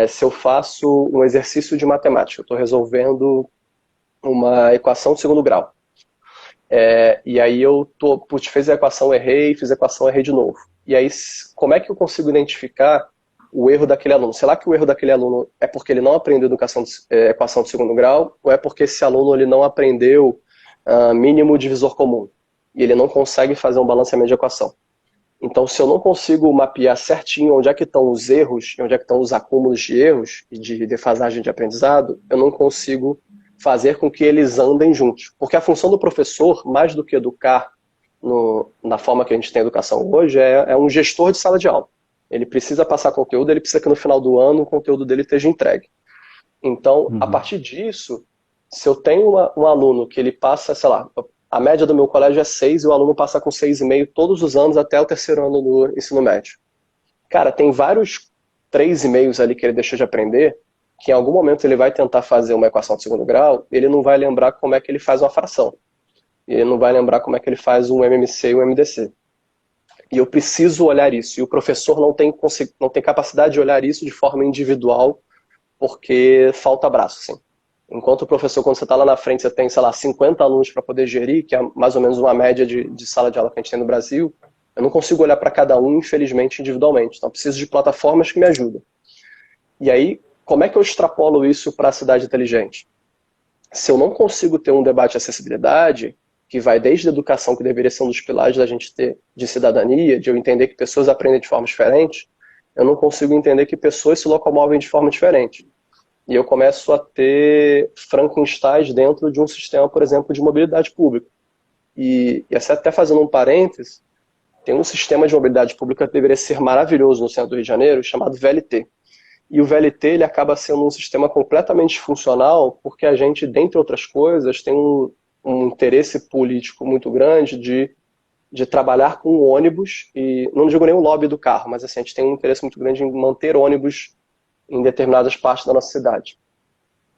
se eu faço um exercício de matemática, eu estou resolvendo uma equação de segundo grau. E aí fiz a equação, errei, fiz a equação, errei de novo. E aí, como é que eu consigo identificar o erro daquele aluno? Será que o erro daquele aluno é porque ele não aprendeu equação de segundo grau, ou é porque esse aluno ele não aprendeu mínimo divisor comum, e ele não consegue fazer um balanceamento de equação? Então, se eu não consigo mapear certinho onde é que estão os erros, onde é que estão os acúmulos de erros e de defasagem de aprendizado, eu não consigo fazer com que eles andem juntos. Porque a função do professor, mais do que educar na forma que a gente tem educação hoje, é um gestor de sala de aula. Ele precisa passar conteúdo, ele precisa que no final do ano o conteúdo dele esteja entregue. Então, a partir disso, se eu tenho um aluno que ele passa, sei lá, a média do meu colégio é 6 e o aluno passa com 6,5 todos os anos até o terceiro ano do ensino médio. Cara, tem vários 3,5 ali que ele deixou de aprender, que em algum momento ele vai tentar fazer uma equação de segundo grau, ele não vai lembrar como é que ele faz uma fração. Ele não vai lembrar como é que ele faz um MMC e um MDC. E eu preciso olhar isso. E o professor não tem capacidade de olhar isso de forma individual, porque falta braço, assim. Enquanto o professor, quando você está lá na frente, você tem, sei lá, 50 alunos para poder gerir, que é mais ou menos uma média de sala de aula que a gente tem no Brasil, eu não consigo olhar para cada um, infelizmente, individualmente. Então, eu preciso de plataformas que me ajudem. E aí, como é que eu extrapolo isso para a cidade inteligente? Se eu não consigo ter um debate de acessibilidade, que vai desde a educação, que deveria ser um dos pilares da gente ter de cidadania, de eu entender que pessoas aprendem de forma diferente, eu não consigo entender que pessoas se locomovem de forma diferente. E eu começo a ter Frankensteins dentro de um sistema, por exemplo, de mobilidade pública. E até fazendo um parênteses, tem um sistema de mobilidade pública que deveria ser maravilhoso no centro do Rio de Janeiro, chamado VLT. E o VLT ele acaba sendo um sistema completamente funcional, porque a gente, dentre outras coisas, tem um interesse político muito grande de trabalhar com ônibus, e não digo nem o lobby do carro, mas assim, a gente tem um interesse muito grande em manter ônibus em determinadas partes da nossa cidade.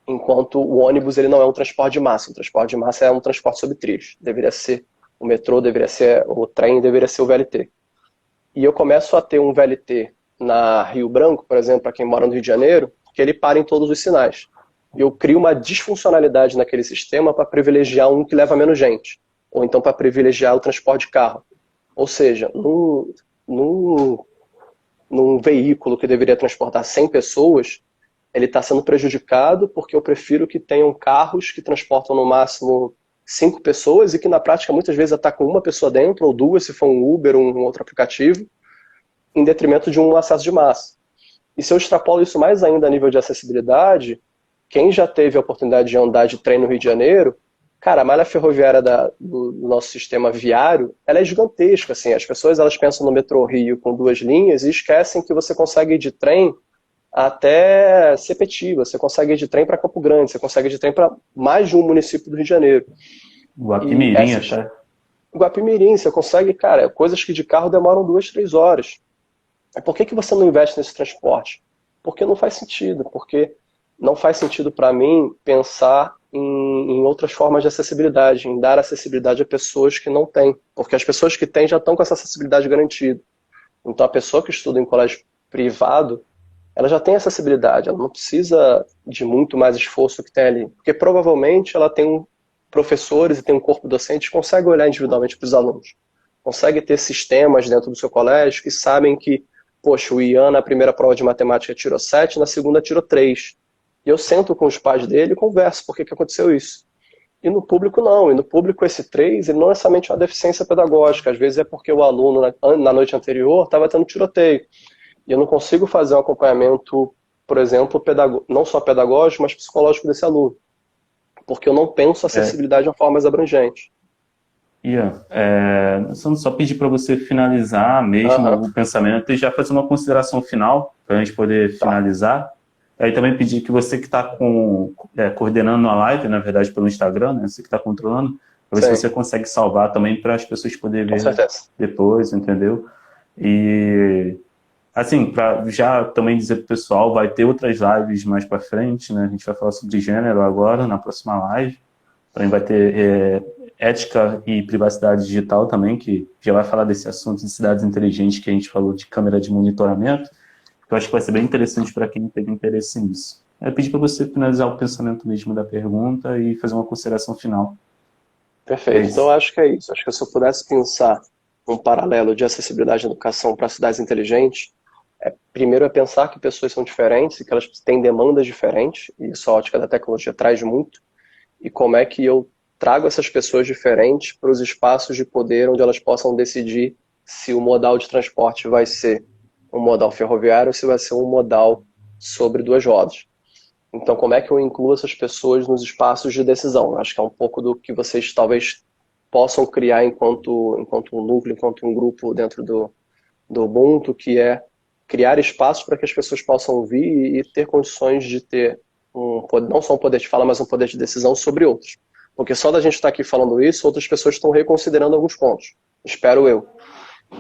Enquanto o ônibus ele não é um transporte de massa. O transporte de massa é um transporte sobre trilhos. Deveria ser o metrô, deveria ser o trem, deveria ser o VLT. E eu começo a ter um VLT na Rio Branco, por exemplo, para quem mora no Rio de Janeiro, que ele para em todos os sinais. E eu crio uma disfuncionalidade naquele sistema para privilegiar um que leva menos gente. Ou então para privilegiar o transporte de carro. Ou seja, num veículo que deveria transportar 100 pessoas, ele está sendo prejudicado porque eu prefiro que tenham carros que transportam no máximo 5 pessoas e que na prática muitas vezes está com uma pessoa dentro, ou duas se for um Uber ou um outro aplicativo, em detrimento de um acesso de massa. E se eu extrapolo isso mais ainda a nível de acessibilidade, quem já teve a oportunidade de andar de trem no Rio de Janeiro, cara, a malha ferroviária do nosso sistema viário, ela é gigantesca. Assim, as pessoas elas pensam no metrô Rio com 2 linhas e esquecem que você consegue ir de trem até Sepetiba, você consegue ir de trem para Campo Grande, você consegue ir de trem para mais de um município do Rio de Janeiro. E Guapimirim até. Guapimirim, você consegue, cara, coisas que de carro demoram 2, 3 horas. Por que você não investe nesse transporte? Porque não faz sentido, porque não faz sentido para mim pensar em outras formas de acessibilidade, em dar acessibilidade a pessoas que não têm, porque as pessoas que têm já estão com essa acessibilidade garantida. Então a pessoa que estuda em colégio privado, ela já tem acessibilidade, ela não precisa de muito mais esforço que tem ali, porque provavelmente ela tem professores e tem um corpo docente que consegue olhar individualmente para os alunos, consegue ter sistemas dentro do seu colégio que sabem que, poxa, o Ian na primeira prova de matemática tirou 7, na segunda tirou 3. E eu sento com os pais dele e converso por que aconteceu isso. E no público não, e no público esse 3, ele não é necessariamente uma deficiência pedagógica, às vezes é porque o aluno na noite anterior estava tendo tiroteio. E eu não consigo fazer um acompanhamento, por exemplo, não só pedagógico, mas psicológico desse aluno. Porque eu não penso acessibilidade de uma forma mais abrangente. Ian, só pedir para você finalizar mesmo o pensamento e já fazer uma consideração final, para a gente poder finalizar. Aí também pedir que você que está coordenando a live, na verdade, pelo Instagram, né, você que está controlando, para ver se você consegue salvar também para as pessoas poderem ver depois, entendeu? E, assim, para já também dizer para o pessoal, vai ter outras lives mais para frente, né? A gente vai falar sobre gênero agora, na próxima live. Também vai ter ética e privacidade digital também, que já vai falar desse assunto de cidades inteligentes que a gente falou de câmera de monitoramento. Eu acho que vai ser bem interessante para quem teve interesse nisso. Eu pedi para você finalizar o pensamento mesmo da pergunta e fazer uma consideração final. Perfeito. Então, eu acho que é isso. Acho que se eu pudesse pensar um paralelo de acessibilidade e educação para cidades inteligentes, primeiro é pensar que pessoas são diferentes e que elas têm demandas diferentes, e isso a ótica da tecnologia traz muito, e como é que eu trago essas pessoas diferentes para os espaços de poder onde elas possam decidir se o modal de transporte vai ser um modal ferroviário ou se vai ser um modal sobre 2 rodas. Então, como é que eu incluo essas pessoas nos espaços de decisão? Acho que é um pouco do que vocês talvez possam criar enquanto um núcleo, enquanto um grupo dentro do Ubuntu, que é criar espaços para que as pessoas possam vir e ter condições de ter não só um poder de fala, mas um poder de decisão sobre outros. Porque só da gente estar aqui falando isso, outras pessoas estão reconsiderando alguns pontos. Espero eu.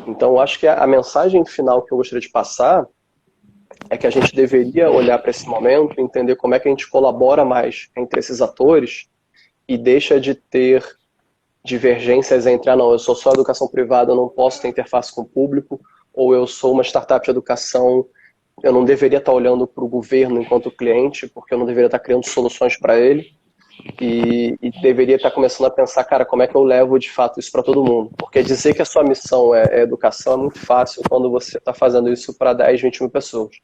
Então, acho que a mensagem final que eu gostaria de passar é que a gente deveria olhar para esse momento e entender como é que a gente colabora mais entre esses atores e deixa de ter divergências entre, não, eu sou só educação privada, eu não posso ter interface com o público, ou eu sou uma startup de educação, eu não deveria estar olhando para o governo enquanto cliente, porque eu não deveria estar criando soluções para ele. E deveria estar começando a pensar, cara, como é que eu levo de fato isso para todo mundo? Porque dizer que a sua missão é educação é muito fácil quando você está fazendo isso para 10, 20 mil pessoas.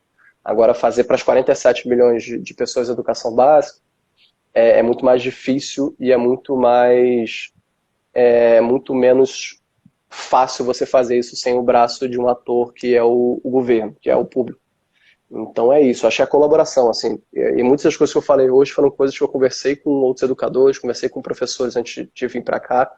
Agora, fazer para as 47 milhões de pessoas educação básica é muito mais difícil e é muito menos fácil você fazer isso sem o braço de um ator que é o governo, que é o público. Então é isso, achei a colaboração, assim, e muitas das coisas que eu falei hoje foram coisas que eu conversei com outros educadores, conversei com professores antes de vir para cá,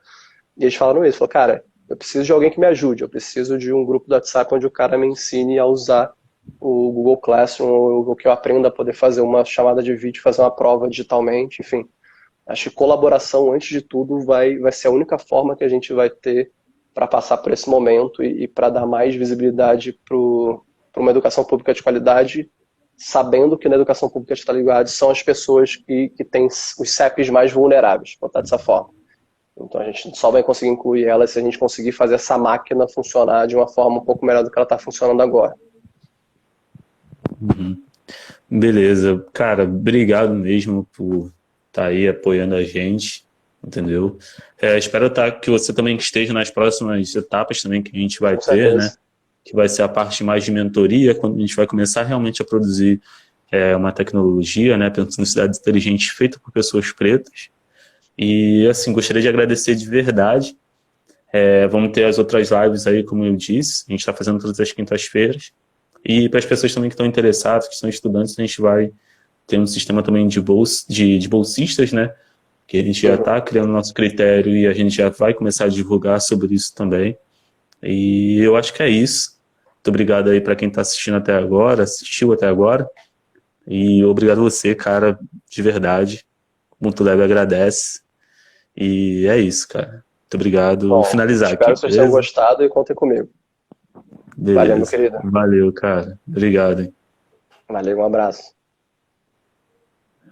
e eles falaram isso, falaram, cara, eu preciso de alguém que me ajude, eu preciso de um grupo do WhatsApp onde o cara me ensine a usar o Google Classroom, ou o que eu aprenda a poder fazer uma chamada de vídeo, fazer uma prova digitalmente, enfim. Acho que colaboração, antes de tudo, vai ser a única forma que a gente vai ter para passar por esse momento e para dar mais visibilidade para uma educação pública de qualidade sabendo que na educação pública de Itaguaí são as pessoas que têm os CEPs mais vulneráveis, vou botar dessa forma. Então a gente só vai conseguir incluir elas se a gente conseguir fazer essa máquina funcionar de uma forma um pouco melhor do que ela está funcionando agora. Uhum. Beleza. Cara, obrigado mesmo por estar aí apoiando a gente, entendeu? Espero que você também esteja nas próximas etapas também que a gente vai Com ter, né? certeza. Que vai ser a parte mais de mentoria, quando a gente vai começar realmente a produzir uma tecnologia, né? Pensando em cidades inteligentes feita por pessoas pretas. E, assim, gostaria de agradecer de verdade. Vamos ter as outras lives aí, como eu disse. A gente está fazendo todas as quintas-feiras. E para as pessoas também que estão interessadas, que são estudantes, a gente vai ter um sistema também de bolsistas, né? Que a gente já está criando nosso critério e a gente já vai começar a divulgar sobre isso também. E eu acho que é isso. Muito obrigado aí para quem está assistindo até agora, assistiu até agora. E obrigado a você, cara, de verdade. Muito Leve agradece. E é isso, cara. Muito obrigado. Vou Bom, finalizar espero aqui, que vocês tenham beleza? gostado e contem comigo. Valeu, meu Beleza. querido. Valeu, cara. Obrigado, hein? Valeu, um abraço.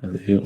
Valeu.